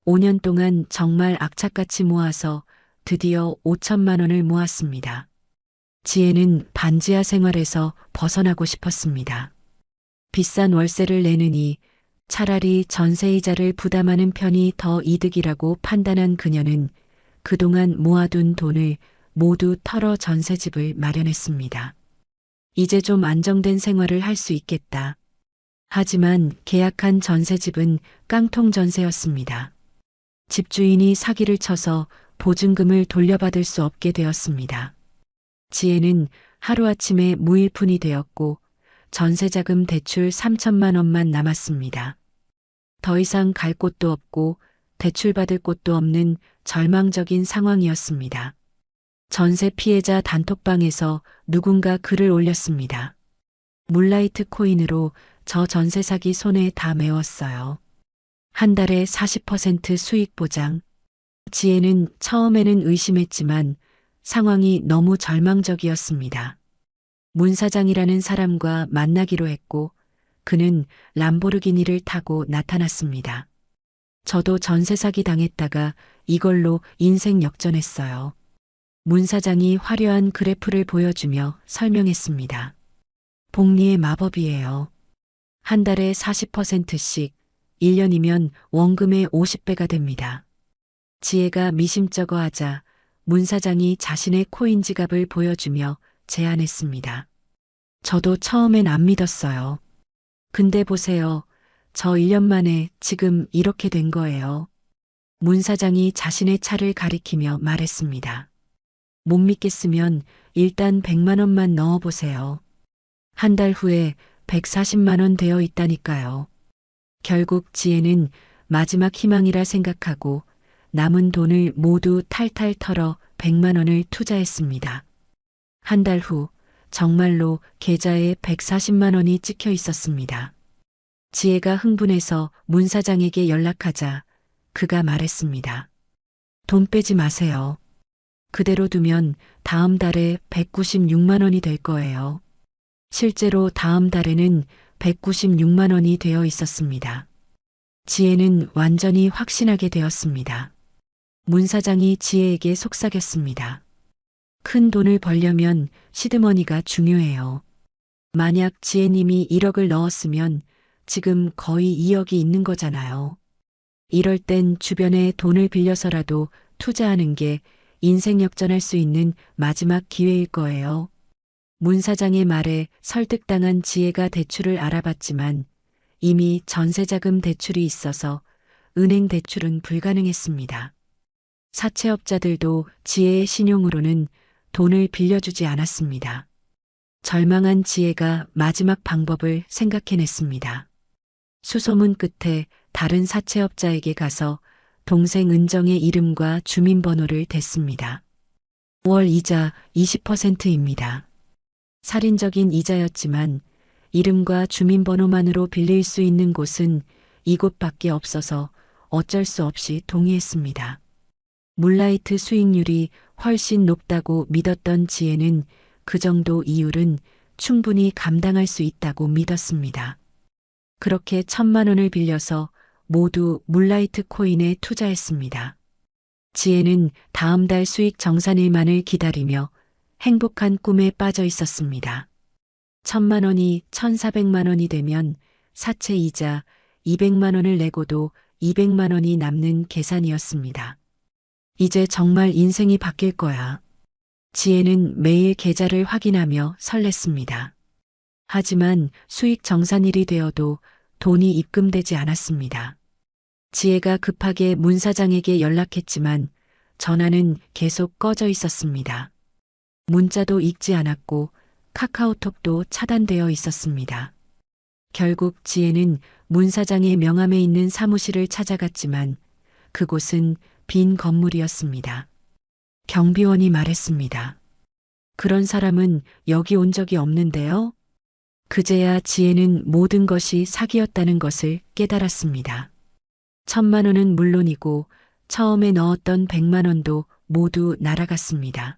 5년 동안 정말 악착같이 모아서 드디어 5천만 원을 모았습니다. 지혜는 반지하 생활에서 벗어나고 싶었습니다. 비싼 월세를 내느니 차라리 전세이자를 부담하는 편이 더 이득이라고 판단한 그녀는 그동안 모아둔 돈을 모두 털어 전세집을 마련했습니다. 이제 좀 안정된 생활을 할 수 있겠다. 하지만 계약한 전세집은 깡통 전세였습니다. 집주인이 사기를 쳐서 보증금을 돌려받을 수 없게 되었습니다. 지혜는 하루아침에 무일푼이 되었고 전세자금 대출 3천만 원만 남았습니다. 더 이상 갈 곳도 없고 대출받을 곳도 없는 절망적인 상황이었습니다. 전세 피해자 단톡방에서 누군가 글을 올렸습니다. 물라이트 코인으로 저 전세 사기 손에 다 메웠어요. 한 달에 40% 수익 보장. 지혜는 처음에는 의심했지만 상황이 너무 절망적이었습니다. 문 사장이라는 사람과 만나기로 했고 그는 람보르기니를 타고 나타났습니다. 저도 전세 사기 당했다가 이걸로 인생 역전했어요. 문 사장이 화려한 그래프를 보여주며 설명했습니다. 복리의 마법이에요. 한 달에 40%씩 1년이면 원금의 50배가 됩니다. 지혜가 미심쩍어 하자 문 사장이 자신의 코인 지갑을 보여주며 제안했습니다. 저도 처음엔 안 믿었어요. 근데 보세요. 저 1년 만에 지금 이렇게 된 거예요. 문 사장이 자신의 차를 가리키며 말했습니다. 못 믿겠으면 일단 100만 원만 넣어보세요. 한 달 후에 140만 원 되어 있다니까요. 결국 지혜는 마지막 희망이라 생각하고 남은 돈을 모두 탈탈 털어 100만 원을 투자했습니다. 한 달 후 정말로 계좌에 140만 원이 찍혀 있었습니다. 지혜가 흥분해서 문 사장에게 연락하자 그가 말했습니다. 돈 빼지 마세요. 그대로 두면 다음 달에 196만 원이 될 거예요. 실제로 다음 달에는 196만 원이 되어 있었습니다. 지혜는 완전히 확신하게 되었습니다. 문 사장이 지혜에게 속삭였습니다. 큰 돈을 벌려면 시드머니가 중요해요. 만약 지혜님이 1억을 넣었으면 지금 거의 2억이 있는 거잖아요. 이럴 땐 주변에 돈을 빌려서라도 투자하는 게 인생 역전할 수 있는 마지막 기회일 거예요. 문 사장의 말에 설득당한 지혜가 대출을 알아봤지만 이미 전세자금 대출이 있어서 은행 대출은 불가능했습니다. 사채업자들도 지혜의 신용으로는 돈을 빌려주지 않았습니다. 절망한 지혜가 마지막 방법을 생각해냈습니다. 수소문 끝에 다른 사채업자에게 가서 동생 은정의 이름과 주민번호를 댔습니다. 5월 이자 20%입니다. 살인적인 이자였지만 이름과 주민번호만으로 빌릴 수 있는 곳은 이곳밖에 없어서 어쩔 수 없이 동의했습니다. 물라이트 수익률이 훨씬 높다고 믿었던 지혜는 그 정도 이율은 충분히 감당할 수 있다고 믿었습니다. 그렇게 1,000만 원을 빌려서 모두 물라이트 코인에 투자했습니다. 지혜는 다음 달 수익 정산일만을 기다리며 행복한 꿈에 빠져 있었습니다. 1,000만 원이 1,400만 원이 되면 사채 이자 200만 원을 내고도 200만 원이 남는 계산이었습니다. 이제 정말 인생이 바뀔 거야. 지혜는 매일 계좌를 확인하며 설렜습니다. 하지만 수익 정산일이 되어도 돈이 입금되지 않았습니다. 지혜가 급하게 문 사장에게 연락했지만 전화는 계속 꺼져 있었습니다. 문자도 읽지 않았고 카카오톡도 차단되어 있었습니다. 결국 지혜는 문 사장의 명함에 있는 사무실을 찾아갔지만 그곳은 빈 건물이었습니다. 경비원이 말했습니다. 그런 사람은 여기 온 적이 없는데요. 그제야 지혜는 모든 것이 사기였다는 것을 깨달았습니다. 1,000만 원은 물론이고 처음에 넣었던 100만 원도 모두 날아갔습니다.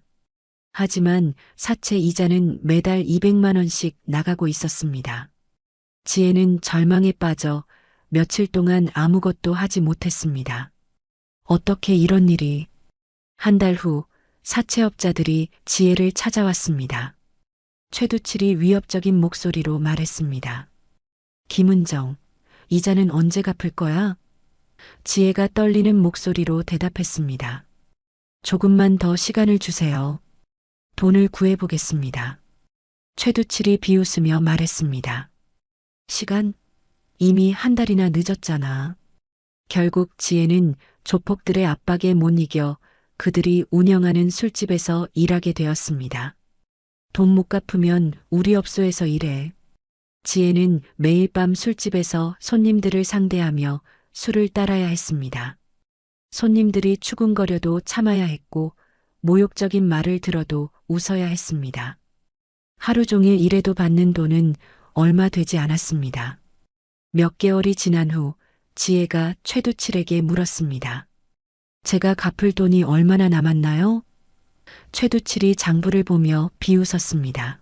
하지만 사채 이자는 매달 200만 원씩 나가고 있었습니다. 지혜는 절망에 빠져 며칠 동안 아무것도 하지 못했습니다. 어떻게 이런 일이? 한 달 후 사채업자들이 지혜를 찾아왔습니다. 최두칠이 위협적인 목소리로 말했습니다. 김은정, 이자는 언제 갚을 거야? 지혜가 떨리는 목소리로 대답했습니다. 조금만 더 시간을 주세요. 돈을 구해보겠습니다. 최두칠이 비웃으며 말했습니다. 시간? 이미 한 달이나 늦었잖아. 결국 지혜는 조폭들의 압박에 못 이겨 그들이 운영하는 술집에서 일하게 되었습니다. 돈 못 갚으면 우리 업소에서 일해. 지혜는 매일 밤 술집에서 손님들을 상대하며 술을 따라야 했습니다. 손님들이 추궁거려도 참아야 했고 모욕적인 말을 들어도 웃어야 했습니다. 하루 종일 일해도 받는 돈은 얼마 되지 않았습니다. 몇 개월이 지난 후 지혜가 최두칠에게 물었습니다. 제가 갚을 돈이 얼마나 남았나요? 최두칠이 장부를 보며 비웃었습니다.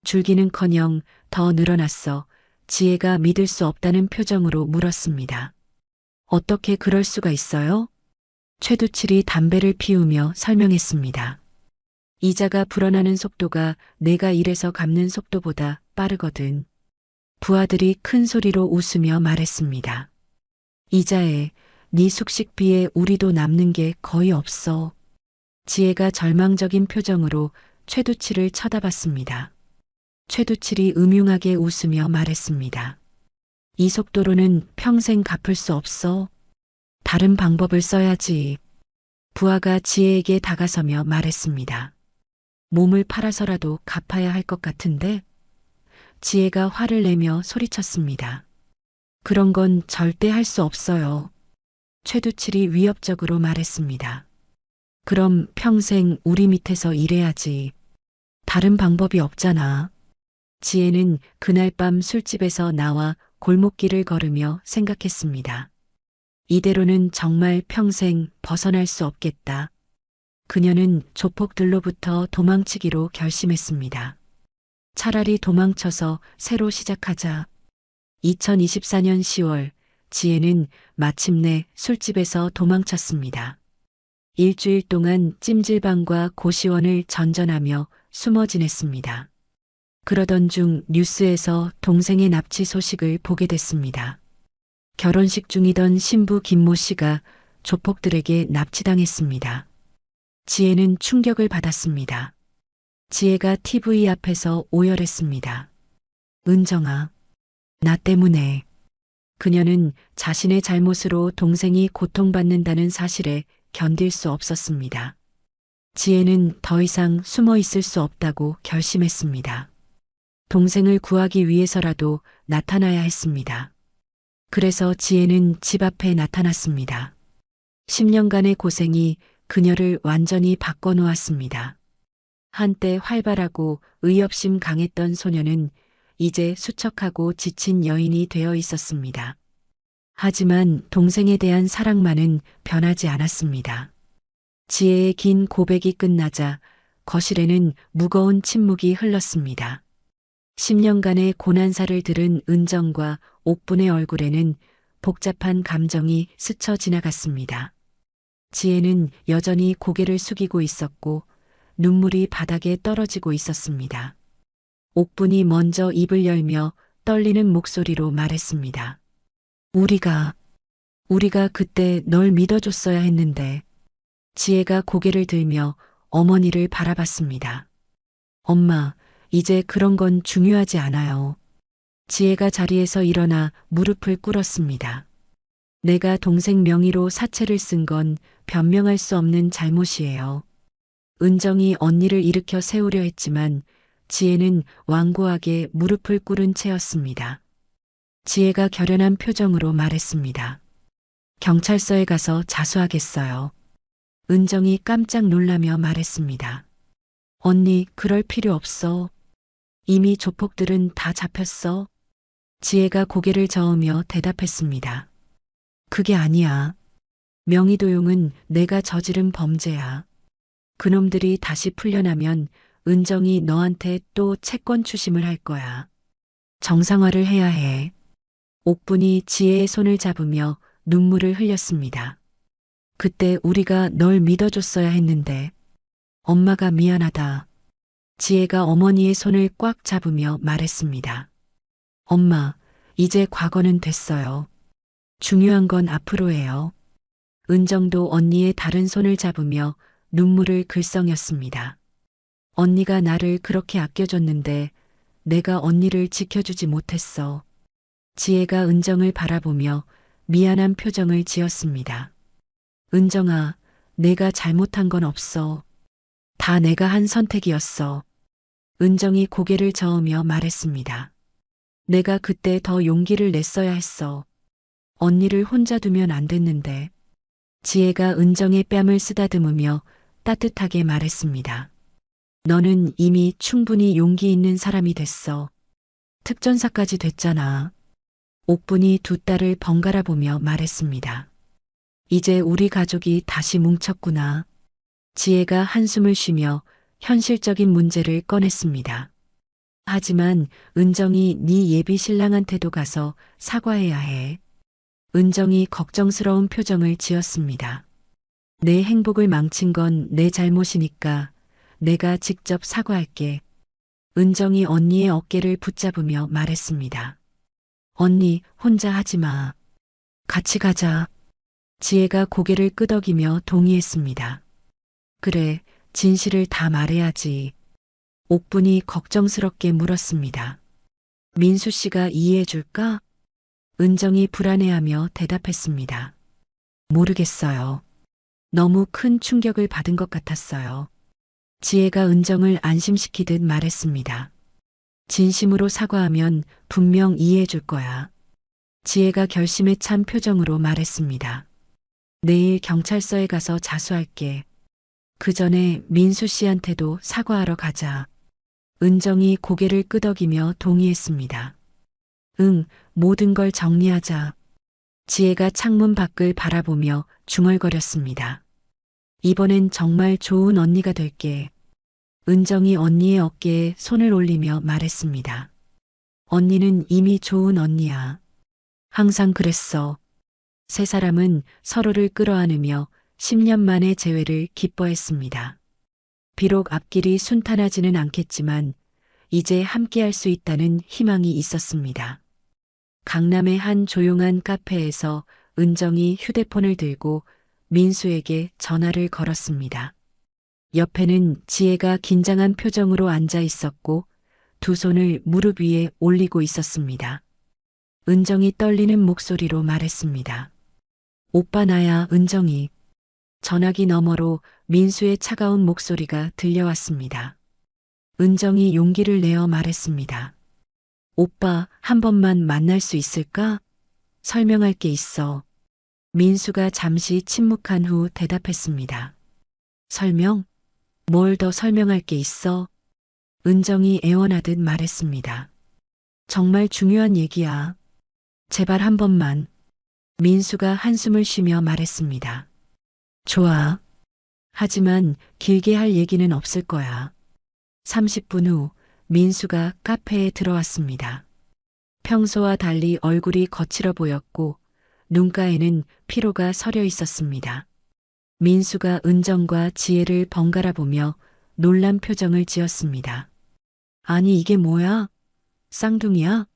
줄기는커녕 더 늘어났어 지혜가 믿을 수 없다는 표정으로 물었습니다. 어떻게 그럴 수가 있어요? 최두칠이 담배를 피우며 설명했습니다. 이자가 불어나는 속도가 내가 일해서 갚는 속도보다 빠르거든. 부하들이 큰 소리로 웃으며 말했습니다. 이자에 네 숙식비에 우리도 남는 게 거의 없어. 지혜가 절망적인 표정으로 최두칠을 쳐다봤습니다. 최두칠이 음흉하게 웃으며 말했습니다. 이 속도로는 평생 갚을 수 없어. 다른 방법을 써야지. 부하가 지혜에게 다가서며 말했습니다. 몸을 팔아서라도 갚아야 할 것 같은데? 지혜가 화를 내며 소리쳤습니다. 그런 건 절대 할 수 없어요. 최두칠이 위협적으로 말했습니다. 그럼 평생 우리 밑에서 일해야지. 다른 방법이 없잖아. 지혜는 그날 밤 술집에서 나와 골목길을 걸으며 생각했습니다. 이대로는 정말 평생 벗어날 수 없겠다. 그녀는 조폭들로부터 도망치기로 결심했습니다. 차라리 도망쳐서 새로 시작하자. 2024년 10월, 지혜는 마침내 술집에서 도망쳤습니다. 일주일 동안 찜질방과 고시원을 전전하며 숨어 지냈습니다. 그러던 중 뉴스에서 동생의 납치 소식을 보게 됐습니다. 결혼식 중이던 신부 김모 씨가 조폭들에게 납치당했습니다. 지혜는 충격을 받았습니다. 지혜가 TV 앞에서 오열했습니다. 은정아, 나 때문에. 그녀는 자신의 잘못으로 동생이 고통받는다는 사실에 견딜 수 없었습니다. 지혜는 더 이상 숨어 있을 수 없다고 결심했습니다. 동생을 구하기 위해서라도 나타나야 했습니다. 그래서 지혜는 집 앞에 나타났습니다. 10년간의 고생이 그녀를 완전히 바꿔놓았습니다. 한때 활발하고 의협심 강했던 소녀는 이제 수척하고 지친 여인이 되어 있었습니다. 하지만 동생에 대한 사랑만은 변하지 않았습니다. 지혜의 긴 고백이 끝나자 거실에는 무거운 침묵이 흘렀습니다. 10년간의 고난사를 들은 은정과 옥분의 얼굴에는 복잡한 감정이 스쳐 지나갔습니다. 지혜는 여전히 고개를 숙이고 있었고 눈물이 바닥에 떨어지고 있었습니다. 옥분이 먼저 입을 열며 떨리는 목소리로 말했습니다. 우리가 그때 널 믿어줬어야 했는데. 지혜가 고개를 들며 어머니를 바라봤습니다. 엄마, 이제 그런 건 중요하지 않아요. 지혜가 자리에서 일어나 무릎을 꿇었습니다. 내가 동생 명의로 사채를 쓴 건 변명할 수 없는 잘못이에요. 은정이 언니를 일으켜 세우려 했지만 지혜는 완고하게 무릎을 꿇은 채였습니다. 지혜가 결연한 표정으로 말했습니다. 경찰서에 가서 자수하겠어요. 은정이 깜짝 놀라며 말했습니다. 언니, 그럴 필요 없어. 이미 조폭들은 다 잡혔어. 지혜가 고개를 저으며 대답했습니다. 그게 아니야. 명의도용은 내가 저지른 범죄야. 그놈들이 다시 풀려나면 은정이 너한테 또 채권 추심을 할 거야. 정상화를 해야 해. 옥분이 지혜의 손을 잡으며 눈물을 흘렸습니다. 그때 우리가 널 믿어줬어야 했는데. 엄마가 미안하다. 지혜가 어머니의 손을 꽉 잡으며 말했습니다. 엄마, 이제 과거는 됐어요. 중요한 건 앞으로예요. 은정도 언니의 다른 손을 잡으며 눈물을 글썽였습니다. 언니가 나를 그렇게 아껴줬는데 내가 언니를 지켜주지 못했어. 지혜가 은정을 바라보며 미안한 표정을 지었습니다. 은정아, 내가 잘못한 건 없어. 다 내가 한 선택이었어. 은정이 고개를 저으며 말했습니다. 내가 그때 더 용기를 냈어야 했어. 언니를 혼자 두면 안 됐는데. 지혜가 은정의 뺨을 쓰다듬으며 따뜻하게 말했습니다. 너는 이미 충분히 용기 있는 사람이 됐어. 특전사까지 됐잖아. 옥분이 두 딸을 번갈아 보며 말했습니다. 이제 우리 가족이 다시 뭉쳤구나. 지혜가 한숨을 쉬며 현실적인 문제를 꺼냈습니다. 하지만 은정이 네 예비 신랑한테도 가서 사과해야 해. 은정이 걱정스러운 표정을 지었습니다. 내 행복을 망친 건 내 잘못이니까 내가 직접 사과할게. 은정이 언니의 어깨를 붙잡으며 말했습니다. 언니, 혼자 하지 마. 같이 가자. 지혜가 고개를 끄덕이며 동의했습니다. 그래, 진실을 다 말해야지. 옥분이 걱정스럽게 물었습니다. 민수 씨가 이해해 줄까? 은정이 불안해하며 대답했습니다. 모르겠어요. 너무 큰 충격을 받은 것 같았어요. 지혜가 은정을 안심시키듯 말했습니다. 진심으로 사과하면 분명 이해해 줄 거야. 지혜가 결심에 찬 표정으로 말했습니다. 내일 경찰서에 가서 자수할게. 그 전에 민수 씨한테도 사과하러 가자. 은정이 고개를 끄덕이며 동의했습니다. 응, 모든 걸 정리하자. 지혜가 창문 밖을 바라보며 중얼거렸습니다. 이번엔 정말 좋은 언니가 될게. 은정이 언니의 어깨에 손을 올리며 말했습니다. 언니는 이미 좋은 언니야. 항상 그랬어. 세 사람은 서로를 끌어안으며 10년 만의 재회를 기뻐했습니다. 비록 앞길이 순탄하지는 않겠지만 이제 함께할 수 있다는 희망이 있었습니다. 강남의 한 조용한 카페에서 은정이 휴대폰을 들고 민수에게 전화를 걸었습니다. 옆에는 지혜가 긴장한 표정으로 앉아 있었고 두 손을 무릎 위에 올리고 있었습니다. 은정이 떨리는 목소리로 말했습니다. 오빠 나야, 은정이. 전화기 너머로 민수의 차가운 목소리가 들려왔습니다. 은정이 용기를 내어 말했습니다. 오빠, 한 번만 만날 수 있을까? 설명할 게 있어. 민수가 잠시 침묵한 후 대답했습니다. 설명? 뭘 더 설명할 게 있어? 은정이 애원하듯 말했습니다. 정말 중요한 얘기야. 제발 한 번만. 민수가 한숨을 쉬며 말했습니다. 좋아. 하지만 길게 할 얘기는 없을 거야. 30분 후 민수가 카페에 들어왔습니다. 평소와 달리 얼굴이 거칠어 보였고 눈가에는 피로가 서려 있었습니다. 민수가 은정과 지혜를 번갈아 보며 놀란 표정을 지었습니다. 아니 이게 뭐야? 쌍둥이야?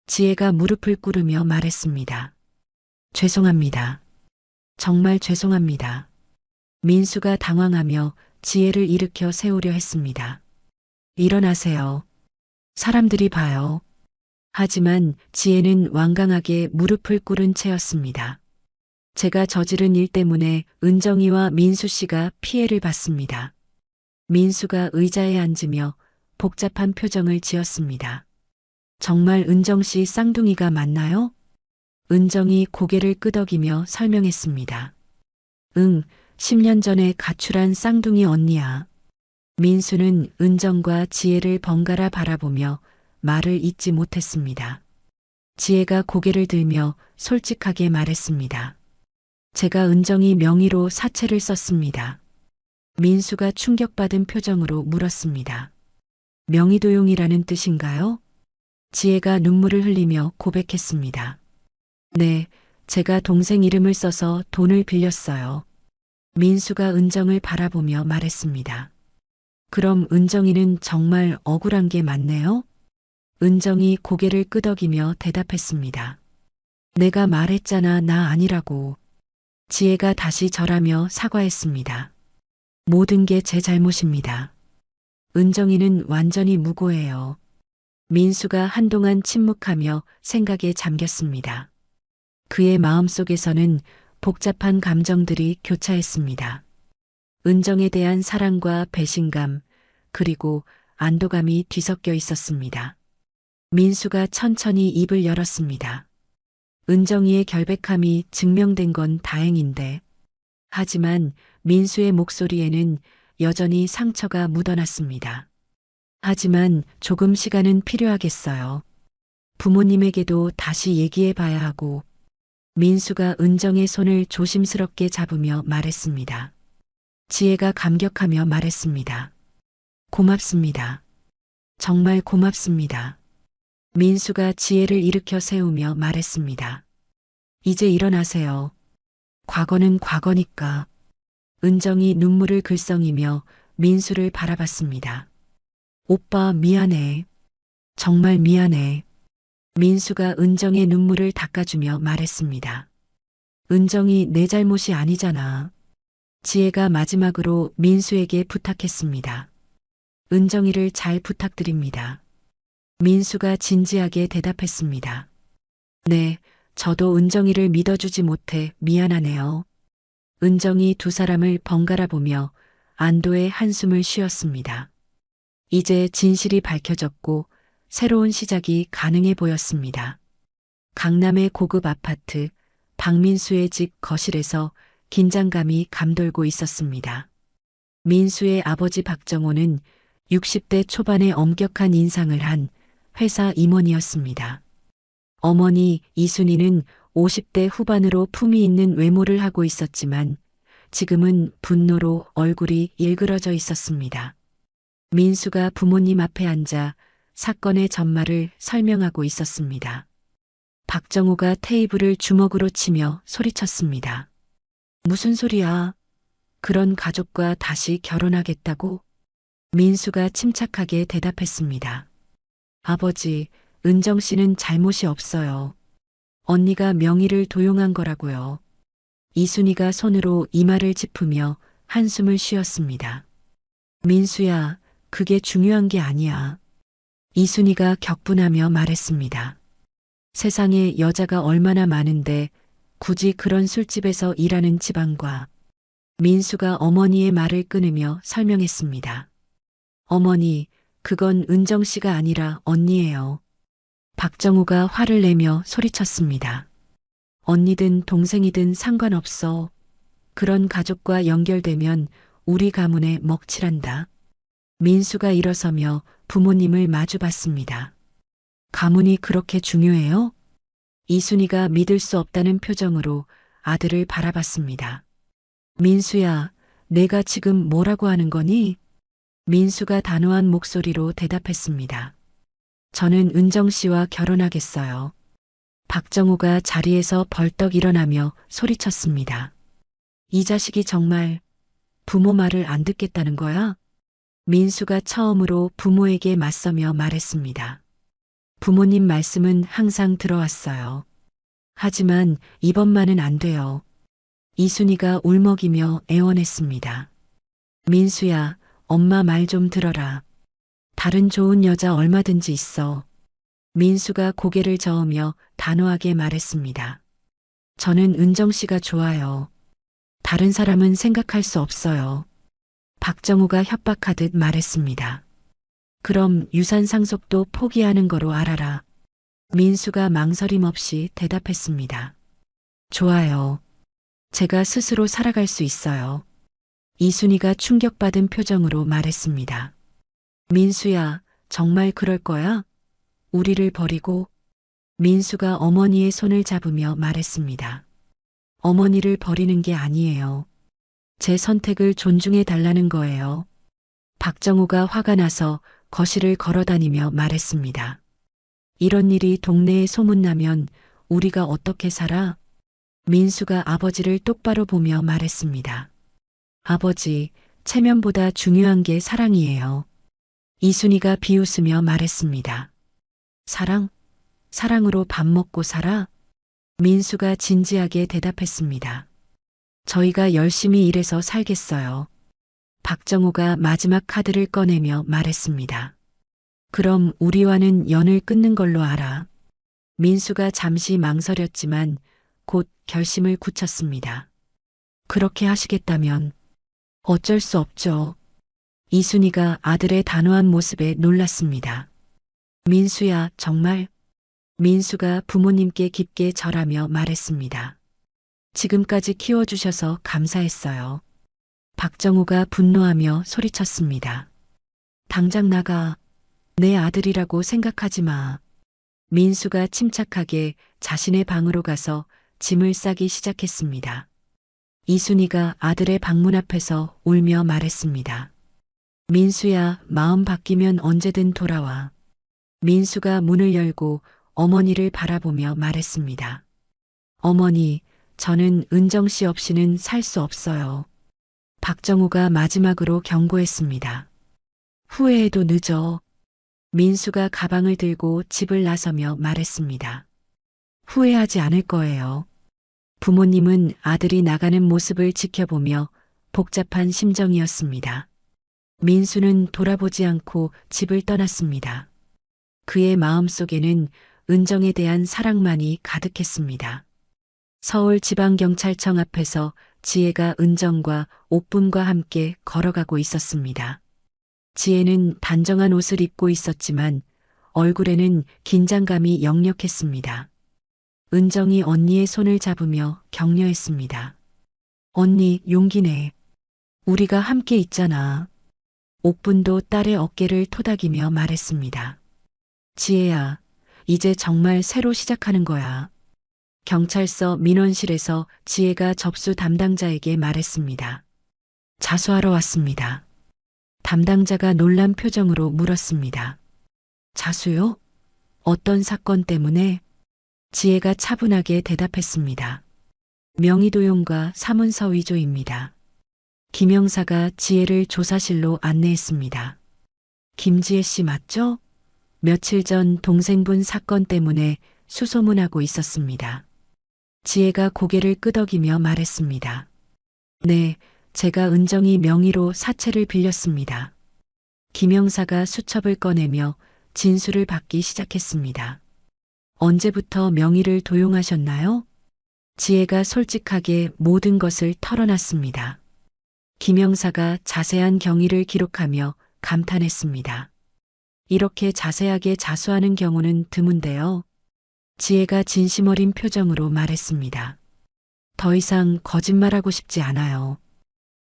지혜가 무릎을 꿇으며 말했습니다. 죄송합니다. 정말 죄송합니다. 민수가 당황하며 지혜를 일으켜 세우려 했습니다. 일어나세요. 사람들이 봐요. 하지만 지혜는 완강하게 무릎을 꿇은 채였습니다. 제가 저지른 일 때문에 은정이와 민수 씨가 피해를 봤습니다. 민수가 의자에 앉으며 복잡한 표정을 지었습니다. 정말 은정 씨 쌍둥이가 맞나요? 은정이 고개를 끄덕이며 설명했습니다. 응, 10년 전에 가출한 쌍둥이 언니야. 민수는 은정과 지혜를 번갈아 바라보며 말을 잇지 못했습니다. 지혜가 고개를 들며 솔직하게 말했습니다. 제가 은정이 명의로 사채를 썼습니다. 민수가 충격받은 표정으로 물었습니다. 명의도용이라는 뜻인가요? 지혜가 눈물을 흘리며 고백했습니다. 네, 제가 동생 이름을 써서 돈을 빌렸어요. 민수가 은정을 바라보며 말했습니다. 그럼 은정이는 정말 억울한 게 맞네요? 은정이 고개를 끄덕이며 대답했습니다. 내가 말했잖아, 나 아니라고. 지혜가 다시 절하며 사과했습니다. 모든 게 제 잘못입니다. 은정이는 완전히 무고해요. 민수가 한동안 침묵하며 생각에 잠겼습니다. 그의 마음속에서는 복잡한 감정들이 교차했습니다. 은정에 대한 사랑과 배신감, 그리고 안도감이 뒤섞여 있었습니다. 민수가 천천히 입을 열었습니다. 은정이의 결백함이 증명된 건 다행인데, 하지만 민수의 목소리에는 여전히 상처가 묻어났습니다. 하지만 조금 시간은 필요하겠어요. 부모님에게도 다시 얘기해 봐야 하고, 민수가 은정의 손을 조심스럽게 잡으며 말했습니다. 지혜가 감격하며 말했습니다. 고맙습니다. 정말 고맙습니다. 민수가 지혜를 일으켜 세우며 말했습니다. 이제 일어나세요. 과거는 과거니까. 은정이 눈물을 글썽이며 민수를 바라봤습니다. 오빠 미안해. 정말 미안해. 민수가 은정의 눈물을 닦아주며 말했습니다. 은정이 내 잘못이 아니잖아. 지혜가 마지막으로 민수에게 부탁했습니다. 은정이를 잘 부탁드립니다. 민수가 진지하게 대답했습니다. 네, 저도 은정이를 믿어주지 못해 미안하네요. 은정이 두 사람을 번갈아 보며 안도의 한숨을 쉬었습니다. 이제 진실이 밝혀졌고 새로운 시작이 가능해 보였습니다. 강남의 고급 아파트, 박민수의 집 거실에서 긴장감이 감돌고 있었습니다. 민수의 아버지 박정호는 60대 초반의 엄격한 인상을 한 회사 임원이었습니다. 어머니 이순희는 50대 후반으로 품위 있는 외모를 하고 있었지만 지금은 분노로 얼굴이 일그러져 있었습니다. 민수가 부모님 앞에 앉아 사건의 전말을 설명하고 있었습니다. 박정호가 테이블을 주먹으로 치며 소리쳤습니다. 무슨 소리야? 그런 가족과 다시 결혼하겠다고? 민수가 침착하게 대답했습니다. 아버지, 은정 씨는 잘못이 없어요. 언니가 명의를 도용한 거라고요. 이순희가 손으로 이마를 짚으며 한숨을 쉬었습니다. 민수야, 그게 중요한 게 아니야. 이순희가 격분하며 말했습니다. 세상에 여자가 얼마나 많은데 굳이 그런 술집에서 일하는 집안과. 민수가 어머니의 말을 끊으며 설명했습니다. 어머니, 그건 은정 씨가 아니라 언니예요. 박정우가 화를 내며 소리쳤습니다. 언니든 동생이든 상관없어. 그런 가족과 연결되면 우리 가문에 먹칠한다. 민수가 일어서며 부모님을 마주봤습니다. 가문이 그렇게 중요해요? 이순희가 믿을 수 없다는 표정으로 아들을 바라봤습니다. 민수야, 내가 지금 뭐라고 하는 거니? 민수가 단호한 목소리로 대답했습니다. 저는 은정 씨와 결혼하겠어요. 박정우가 자리에서 벌떡 일어나며 소리쳤습니다. 이 자식이 정말 부모 말을 안 듣겠다는 거야? 민수가 처음으로 부모에게 맞서며 말했습니다. 부모님 말씀은 항상 들어왔어요. 하지만 이번만은 안 돼요. 이순희가 울먹이며 애원했습니다. 민수야, 엄마 말 좀 들어라. 다른 좋은 여자 얼마든지 있어. 민수가 고개를 저으며 단호하게 말했습니다. 저는 은정 씨가 좋아요. 다른 사람은 생각할 수 없어요. 박정우가 협박하듯 말했습니다. 그럼 유산 상속도 포기하는 거로 알아라. 민수가 망설임 없이 대답했습니다. 좋아요. 제가 스스로 살아갈 수 있어요. 이순희가 충격받은 표정으로 말했습니다. 민수야, 정말 그럴 거야? 우리를 버리고? 민수가 어머니의 손을 잡으며 말했습니다. 어머니를 버리는 게 아니에요. 제 선택을 존중해 달라는 거예요. 박정우가 화가 나서 거실을 걸어다니며 말했습니다. 이런 일이 동네에 소문나면 우리가 어떻게 살아? 민수가 아버지를 똑바로 보며 말했습니다. 아버지, 체면보다 중요한 게 사랑이에요. 이순희가 비웃으며 말했습니다. 사랑? 사랑으로 밥 먹고 살아? 민수가 진지하게 대답했습니다. 저희가 열심히 일해서 살겠어요. 박정우가 마지막 카드를 꺼내며 말했습니다. 그럼 우리와는 연을 끊는 걸로 알아. 민수가 잠시 망설였지만 곧 결심을 굳혔습니다. 그렇게 하시겠다면 어쩔 수 없죠. 이순희가 아들의 단호한 모습에 놀랐습니다. 민수야, 정말? 민수가 부모님께 깊게 절하며 말했습니다. 지금까지 키워주셔서 감사했어요. 박정우가 분노하며 소리쳤습니다. 당장 나가. 내 아들이라고 생각하지 마. 민수가 침착하게 자신의 방으로 가서 짐을 싸기 시작했습니다. 이순희가 아들의 방문 앞에서 울며 말했습니다. 민수야, 마음 바뀌면 언제든 돌아와. 민수가 문을 열고 어머니를 바라보며 말했습니다. 어머니, 저는 은정 씨 없이는 살 수 없어요. 박정우가 마지막으로 경고했습니다. 후회해도 늦어. 민수가 가방을 들고 집을 나서며 말했습니다. 후회하지 않을 거예요. 부모님은 아들이 나가는 모습을 지켜보며 복잡한 심정이었습니다. 민수는 돌아보지 않고 집을 떠났습니다. 그의 마음속에는 은정에 대한 사랑만이 가득했습니다. 서울지방경찰청 앞에서 지혜가 은정과 옥분과 함께 걸어가고 있었습니다. 지혜는 단정한 옷을 입고 있었지만 얼굴에는 긴장감이 역력했습니다. 은정이 언니의 손을 잡으며 격려했습니다. 언니, 용기 내. 우리가 함께 있잖아. 옥분도 딸의 어깨를 토닥이며 말했습니다. 지혜야, 이제 정말 새로 시작하는 거야. 경찰서 민원실에서 지혜가 접수 담당자에게 말했습니다. 자수하러 왔습니다. 담당자가 놀란 표정으로 물었습니다. 자수요? 어떤 사건 때문에? 지혜가 차분하게 대답했습니다. 명의도용과 사문서 위조입니다. 김 형사가 지혜를 조사실로 안내했습니다. 김지혜 씨 맞죠? 며칠 전 동생분 사건 때문에 수소문하고 있었습니다. 지혜가 고개를 끄덕이며 말했습니다. 네, 제가 은정이 명의로 사채를 빌렸습니다. 김 형사가 수첩을 꺼내며 진술을 받기 시작했습니다. 언제부터 명의를 도용하셨나요? 지혜가 솔직하게 모든 것을 털어놨습니다. 김 형사가 자세한 경위를 기록하며 감탄했습니다. 이렇게 자세하게 자수하는 경우는 드문데요. 지혜가 진심 어린 표정으로 말했습니다. 더 이상 거짓말하고 싶지 않아요.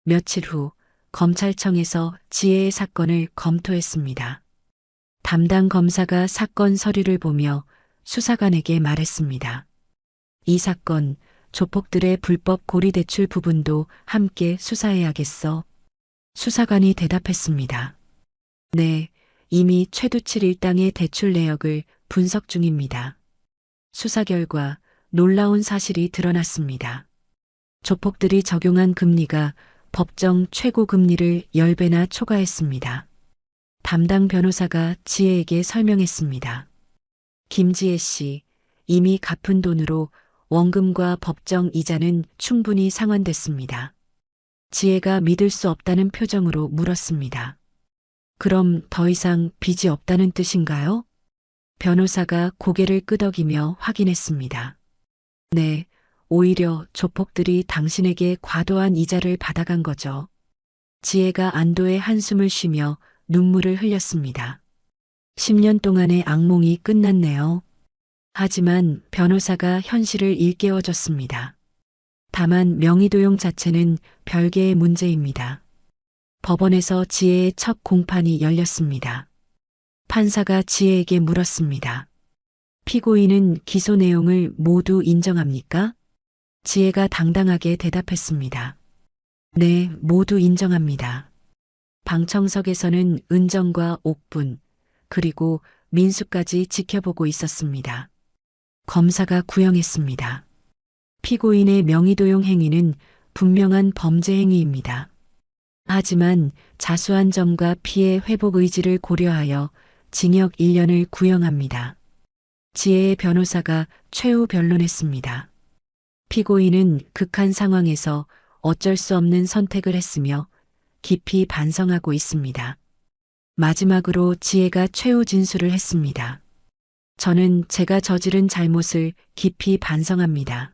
며칠 후 검찰청에서 지혜의 사건을 검토했습니다. 담당 검사가 사건 서류를 보며 수사관에게 말했습니다. 이 사건, 조폭들의 불법 고리대출 부분도 함께 수사해야겠어. 수사관이 대답했습니다. 네, 이미 최두칠 일당의 대출 내역을 분석 중입니다. 수사 결과 놀라운 사실이 드러났습니다. 조폭들이 적용한 금리가 법정 최고 금리를 10배나 초과했습니다. 담당 변호사가 지혜에게 설명했습니다. 김지혜 씨, 이미 갚은 돈으로 원금과 법정 이자는 충분히 상환됐습니다. 지혜가 믿을 수 없다는 표정으로 물었습니다. 그럼 더 이상 빚이 없다는 뜻인가요? 변호사가 고개를 끄덕이며 확인했습니다. 네, 오히려 조폭들이 당신에게 과도한 이자를 받아간 거죠. 지혜가 안도의 한숨을 쉬며 눈물을 흘렸습니다. 10년 동안의 악몽이 끝났네요. 하지만 변호사가 현실을 일깨워줬습니다. 다만 명의도용 자체는 별개의 문제입니다. 법원에서 지혜의 첫 공판이 열렸습니다. 판사가 지혜에게 물었습니다. 피고인은 기소 내용을 모두 인정합니까? 지혜가 당당하게 대답했습니다. 네, 모두 인정합니다. 방청석에서는 은정과 옥분, 그리고 민수까지 지켜보고 있었습니다. 검사가 구형했습니다. 피고인의 명의도용 행위는 분명한 범죄 행위입니다. 하지만 자수한 점과 피해 회복 의지를 고려하여 징역 1년을 구형합니다. 지혜의 변호사가 최후 변론했습니다. 피고인은 극한 상황에서 어쩔 수 없는 선택을 했으며 깊이 반성하고 있습니다. 마지막으로 지혜가 최후 진술을 했습니다. 저는 제가 저지른 잘못을 깊이 반성합니다.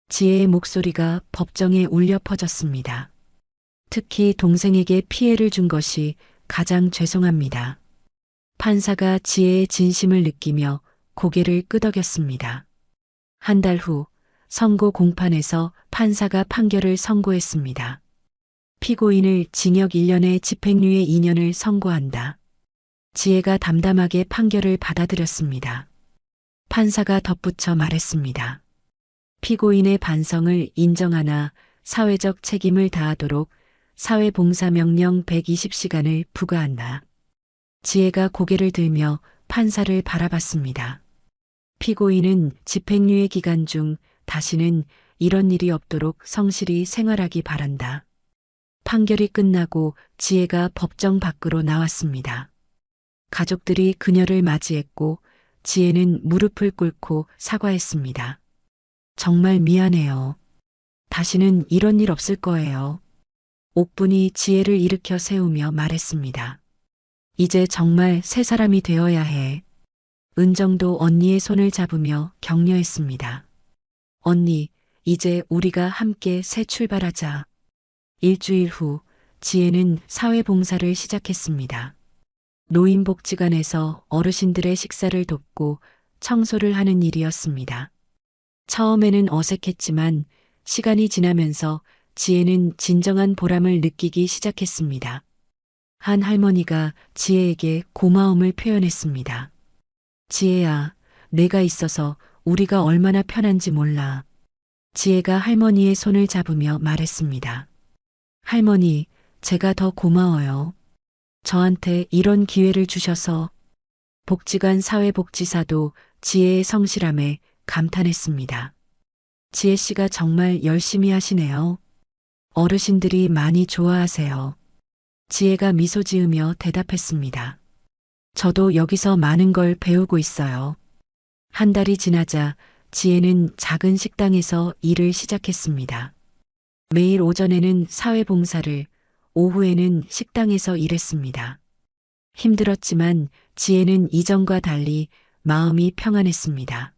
지혜의 목소리가 법정에 울려 퍼졌습니다. 특히 동생에게 피해를 준 것이 가장 죄송합니다. 판사가 지혜의 진심을 느끼며 고개를 끄덕였습니다. 한 달 후 선고 공판에서 판사가 판결을 선고했습니다. 피고인을 징역 1년에 집행유예 2년을 선고한다. 지혜가 담담하게 판결을 받아들였습니다. 판사가 덧붙여 말했습니다. 피고인의 반성을 인정하나 사회적 책임을 다하도록 사회봉사명령 120시간을 부과한다. 지혜가 고개를 들며 판사를 바라봤습니다. 피고인은 집행유예 기간 중 다시는 이런 일이 없도록 성실히 생활하기 바란다. 판결이 끝나고 지혜가 법정 밖으로 나왔습니다. 가족들이 그녀를 맞이했고 지혜는 무릎을 꿇고 사과했습니다. 정말 미안해요. 다시는 이런 일 없을 거예요. 옥분이 지혜를 일으켜 세우며 말했습니다. 이제 정말 새 사람이 되어야 해. 은정도 언니의 손을 잡으며 격려했습니다. 언니, 이제 우리가 함께 새 출발하자. 일주일 후 지혜는 사회봉사를 시작했습니다. 노인복지관에서 어르신들의 식사를 돕고 청소를 하는 일이었습니다. 처음에는 어색했지만 시간이 지나면서 지혜는 진정한 보람을 느끼기 시작했습니다. 한 할머니가 지혜에게 고마움을 표현했습니다. 지혜야, 내가 있어서 우리가 얼마나 편한지 몰라. 지혜가 할머니의 손을 잡으며 말했습니다. 할머니, 제가 더 고마워요. 저한테 이런 기회를 주셔서. 복지관 사회복지사도 지혜의 성실함에 감탄했습니다. 지혜 씨가 정말 열심히 하시네요. 어르신들이 많이 좋아하세요. 지혜가 미소 지으며 대답했습니다. 저도 여기서 많은 걸 배우고 있어요. 한 달이 지나자 지혜는 작은 식당에서 일을 시작했습니다. 매일 오전에는 사회봉사를, 오후에는 식당에서 일했습니다. 힘들었지만 지혜는 이전과 달리 마음이 평안했습니다.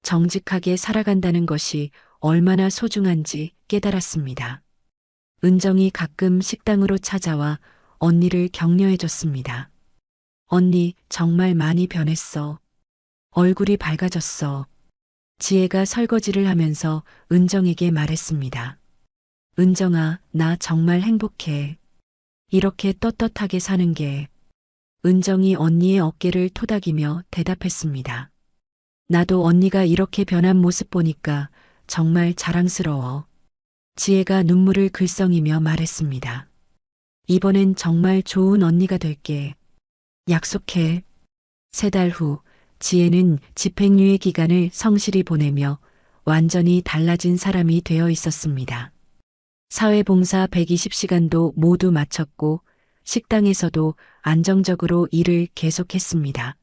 정직하게 살아간다는 것이 얼마나 소중한지 깨달았습니다. 은정이 가끔 식당으로 찾아와 언니를 격려해줬습니다. 언니, 정말 많이 변했어. 얼굴이 밝아졌어. 지혜가 설거지를 하면서 은정에게 말했습니다. 은정아, 나 정말 행복해. 이렇게 떳떳하게 사는 게. 은정이 언니의 어깨를 토닥이며 대답했습니다. 나도 언니가 이렇게 변한 모습 보니까 정말 자랑스러워. 지혜가 눈물을 글썽이며 말했습니다. 이번엔 정말 좋은 언니가 될게. 약속해. 3달 후 지혜는 집행유예 기간을 성실히 보내며 완전히 달라진 사람이 되어 있었습니다. 사회봉사 120시간도 모두 마쳤고 식당에서도 안정적으로 일을 계속했습니다.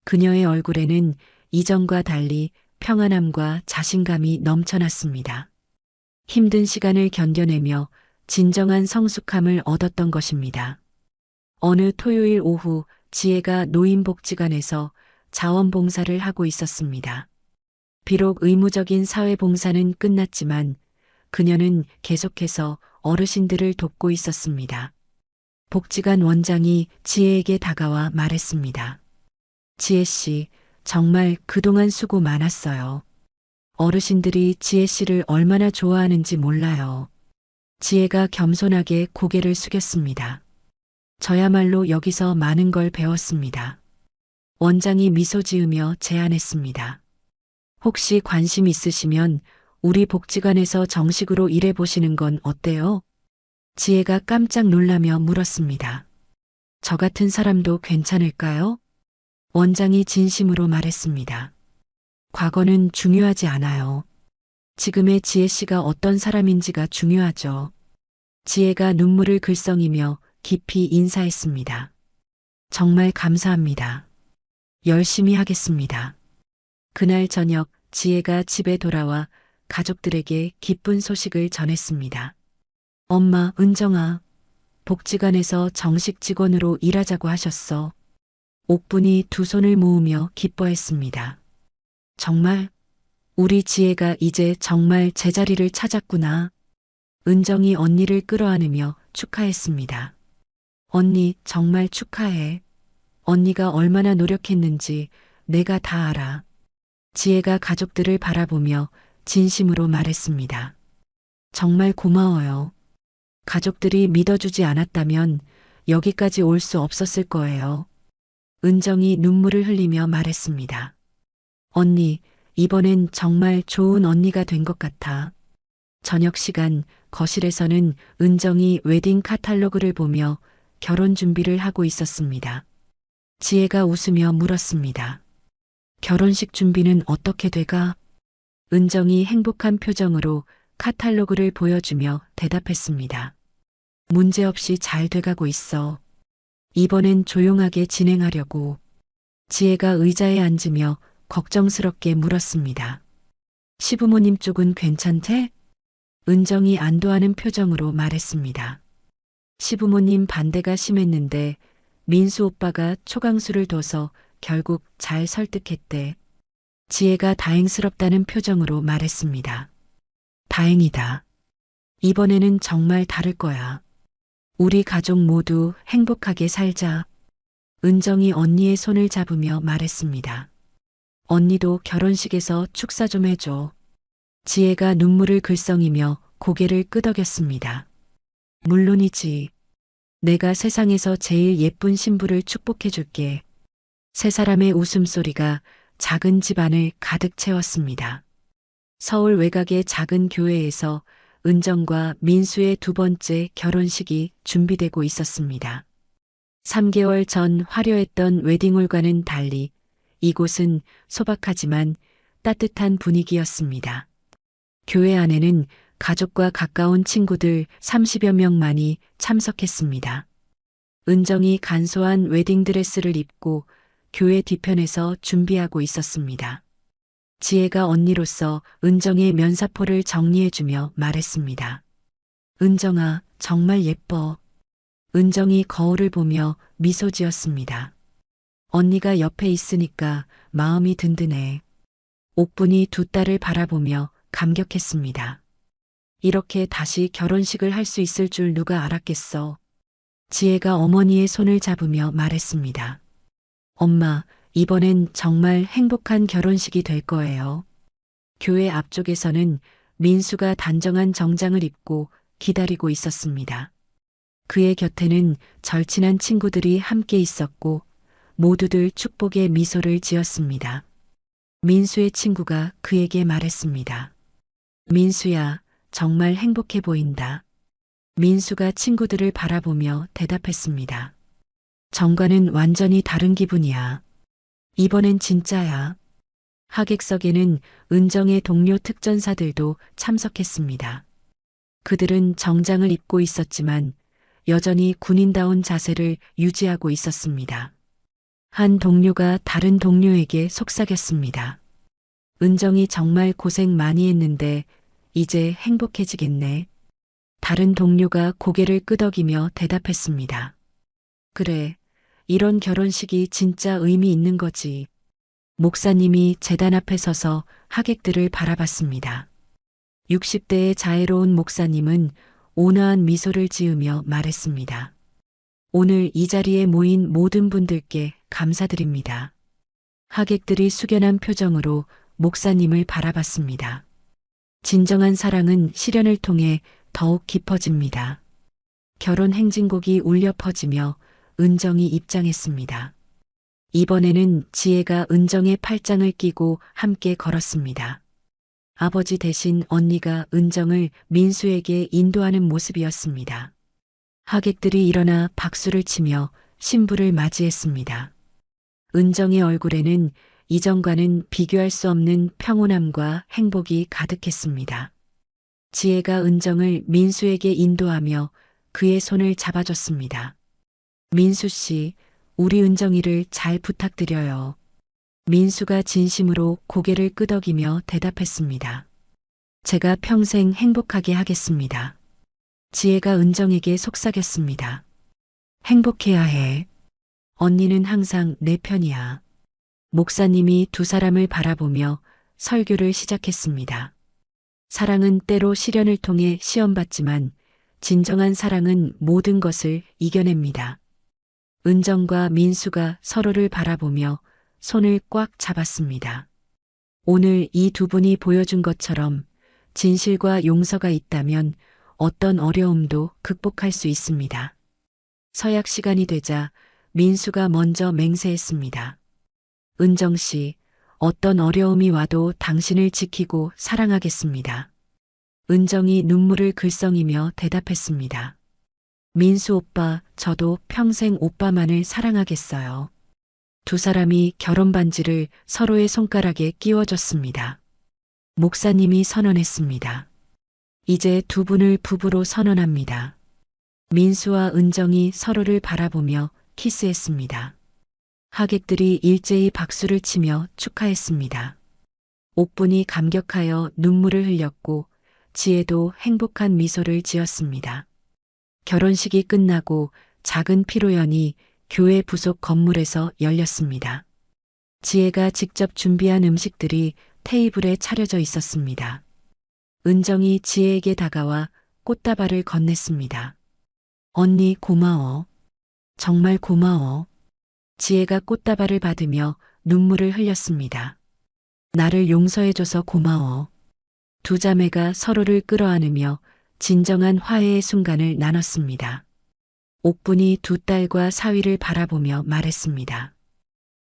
그녀의 얼굴에는 이전과 달리 평안함과 자신감이 넘쳐났습니다. 힘든 시간을 견뎌내며 진정한 성숙함을 얻었던 것입니다. 어느 토요일 오후 지혜가 노인복지관에서 자원봉사를 하고 있었습니다. 비록 의무적인 사회봉사는 끝났지만 그녀는 계속해서 어르신들을 돕고 있었습니다. 복지관 원장이 지혜에게 다가와 말했습니다. 지혜 씨, 정말 그동안 수고 많았어요. 어르신들이 지혜 씨를 얼마나 좋아하는지 몰라요. 지혜가 겸손하게 고개를 숙였습니다. 저야말로 여기서 많은 걸 배웠습니다. 원장이 미소 지으며 제안했습니다. 혹시 관심 있으시면 우리 복지관에서 정식으로 일해 보시는 건 어때요? 지혜가 깜짝 놀라며 물었습니다. 저 같은 사람도 괜찮을까요? 원장이 진심으로 말했습니다. 과거는 중요하지 않아요. 지금의 지혜 씨가 어떤 사람인지가 중요하죠. 지혜가 눈물을 글썽이며 깊이 인사했습니다. 정말 감사합니다. 열심히 하겠습니다. 그날 저녁 지혜가 집에 돌아와 가족들에게 기쁜 소식을 전했습니다. 엄마, 은정아, 복지관에서 정식 직원으로 일하자고 하셨어. 옥분이 두 손을 모으며 기뻐했습니다. 정말? 우리 지혜가 이제 정말 제자리를 찾았구나. 은정이 언니를 끌어안으며 축하했습니다. 언니, 정말 축하해. 언니가 얼마나 노력했는지 내가 다 알아. 지혜가 가족들을 바라보며 진심으로 말했습니다. 정말 고마워요. 가족들이 믿어주지 않았다면 여기까지 올 수 없었을 거예요. 은정이 눈물을 흘리며 말했습니다. 언니, 이번엔 정말 좋은 언니가 된 것 같아. 저녁 시간 거실에서는 은정이 웨딩 카탈로그를 보며 결혼 준비를 하고 있었습니다. 지혜가 웃으며 물었습니다. 결혼식 준비는 어떻게 돼가? 은정이 행복한 표정으로 카탈로그를 보여주며 대답했습니다. 문제없이 잘 돼가고 있어. 이번엔 조용하게 진행하려고. 지혜가 의자에 앉으며 걱정스럽게 물었습니다. 시부모님 쪽은 괜찮대? 은정이 안도하는 표정으로 말했습니다. 시부모님 반대가 심했는데 민수 오빠가 초강수를 둬서 결국 잘 설득했대. 지혜가 다행스럽다는 표정으로 말했습니다. 다행이다. 이번에는 정말 다를 거야. 우리 가족 모두 행복하게 살자. 은정이 언니의 손을 잡으며 말했습니다. 언니도 결혼식에서 축사 좀 해줘. 지혜가 눈물을 글썽이며 고개를 끄덕였습니다. 물론이지. 내가 세상에서 제일 예쁜 신부를 축복해 줄게. 세 사람의 웃음소리가 작은 집안을 가득 채웠습니다. 서울 외곽의 작은 교회에서 은정과 민수의 두 번째 결혼식이 준비되고 있었습니다. 3개월 전 화려했던 웨딩홀과는 달리 이곳은 소박하지만 따뜻한 분위기였습니다. 교회 안에는 가족과 가까운 친구들 30여 명만이 참석했습니다. 은정이 간소한 웨딩드레스를 입고 교회 뒤편에서 준비하고 있었습니다. 지혜가 언니로서 은정의 면사포를 정리해주며 말했습니다. 은정아, 정말 예뻐. 은정이 거울을 보며 미소 지었습니다. 언니가 옆에 있으니까 마음이 든든해. 옥분이 두 딸을 바라보며 감격했습니다. 이렇게 다시 결혼식을 할 수 있을 줄 누가 알았겠어. 지혜가 어머니의 손을 잡으며 말했습니다. 엄마, 이번엔 정말 행복한 결혼식이 될 거예요. 교회 앞쪽에서는 민수가 단정한 정장을 입고 기다리고 있었습니다. 그의 곁에는 절친한 친구들이 함께 있었고 모두들 축복의 미소를 지었습니다. 민수의 친구가 그에게 말했습니다. 민수야, 정말 행복해 보인다. 민수가 친구들을 바라보며 대답했습니다. 정과는 완전히 다른 기분이야. 이번엔 진짜야. 하객석에는 은정의 동료 특전사들도 참석했습니다. 그들은 정장을 입고 있었지만 여전히 군인다운 자세를 유지하고 있었습니다. 한 동료가 다른 동료에게 속삭였습니다. 은정이 정말 고생 많이 했는데 이제 행복해지겠네. 다른 동료가 고개를 끄덕이며 대답했습니다. 그래, 이런 결혼식이 진짜 의미 있는 거지. 목사님이 제단 앞에 서서 하객들을 바라봤습니다. 60대의 자애로운 목사님은 온화한 미소를 지으며 말했습니다. 오늘 이 자리에 모인 모든 분들께 감사드립니다. 하객들이 숙연한 표정으로 목사님을 바라봤습니다. 진정한 사랑은 시련을 통해 더욱 깊어집니다. 결혼 행진곡이 울려 퍼지며 은정이 입장했습니다. 이번에는 지혜가 은정의 팔짱을 끼고 함께 걸었습니다. 아버지 대신 언니가 은정을 민수에게 인도하는 모습이었습니다. 하객들이 일어나 박수를 치며 신부를 맞이했습니다. 은정의 얼굴에는 이전과는 비교할 수 없는 평온함과 행복이 가득했습니다. 지혜가 은정을 민수에게 인도하며 그의 손을 잡아줬습니다. 민수 씨, 우리 은정이를 잘 부탁드려요. 민수가 진심으로 고개를 끄덕이며 대답했습니다. 제가 평생 행복하게 하겠습니다. 지혜가 은정에게 속삭였습니다. 행복해야 해. 언니는 항상 내 편이야. 목사님이 두 사람을 바라보며 설교를 시작했습니다. 사랑은 때로 시련을 통해 시험받지만 진정한 사랑은 모든 것을 이겨냅니다. 은정과 민수가 서로를 바라보며 손을 꽉 잡았습니다. 오늘 이 두 분이 보여준 것처럼 진실과 용서가 있다면 어떤 어려움도 극복할 수 있습니다. 서약 시간이 되자 민수가 먼저 맹세했습니다. 은정 씨, 어떤 어려움이 와도 당신을 지키고 사랑하겠습니다. 은정이 눈물을 글썽이며 대답했습니다. 민수 오빠, 저도 평생 오빠만을 사랑하겠어요. 두 사람이 결혼 반지를 서로의 손가락에 끼워줬습니다. 목사님이 선언했습니다. 이제 두 분을 부부로 선언합니다. 민수와 은정이 서로를 바라보며 키스했습니다. 하객들이 일제히 박수를 치며 축하했습니다. 옥분이 감격하여 눈물을 흘렸고 지혜도 행복한 미소를 지었습니다. 결혼식이 끝나고 작은 피로연이 교회 부속 건물에서 열렸습니다. 지혜가 직접 준비한 음식들이 테이블에 차려져 있었습니다. 은정이 지혜에게 다가와 꽃다발을 건넸습니다. 언니 고마워. 정말 고마워. 지혜가 꽃다발을 받으며 눈물을 흘렸습니다. 나를 용서해줘서 고마워. 두 자매가 서로를 끌어안으며 진정한 화해의 순간을 나눴습니다. 옥분이 두 딸과 사위를 바라보며 말했습니다.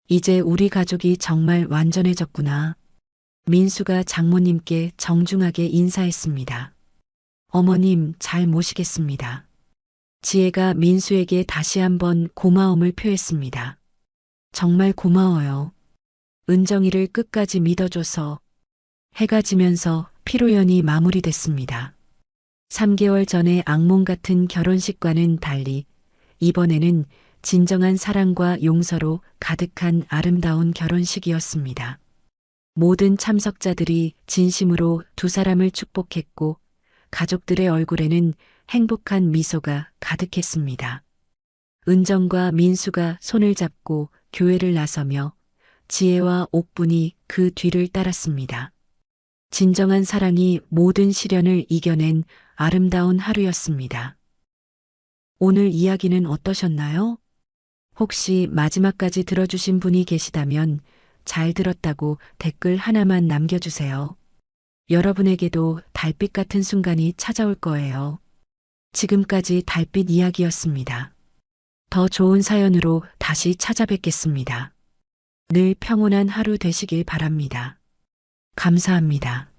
이제 우리 가족이 정말 완전해졌구나. 민수가 장모님께 정중하게 인사했습니다. 어머님 잘 모시겠습니다. 지혜가 민수에게 다시 한번 고마움을 표했습니다. 정말 고마워요. 은정이를 끝까지 믿어줘서. 해가 지면서 피로연이 마무리됐습니다. 3개월 전의 악몽 같은 결혼식과는 달리 이번에는 진정한 사랑과 용서로 가득한 아름다운 결혼식이었습니다. 모든 참석자들이 진심으로 두 사람을 축복했고 가족들의 얼굴에는 행복한 미소가 가득했습니다. 은정과 민수가 손을 잡고 교회를 나서며 지혜와 옥분이 그 뒤를 따랐습니다. 진정한 사랑이 모든 시련을 이겨낸 아름다운 하루였습니다. 오늘 이야기는 어떠셨나요? 혹시 마지막까지 들어주신 분이 계시다면 잘 들었다고 댓글 하나만 남겨주세요. 여러분에게도 달빛 같은 순간이 찾아올 거예요. 지금까지 달빛 이야기였습니다. 더 좋은 사연으로 다시 찾아뵙겠습니다. 늘 평온한 하루 되시길 바랍니다. 감사합니다.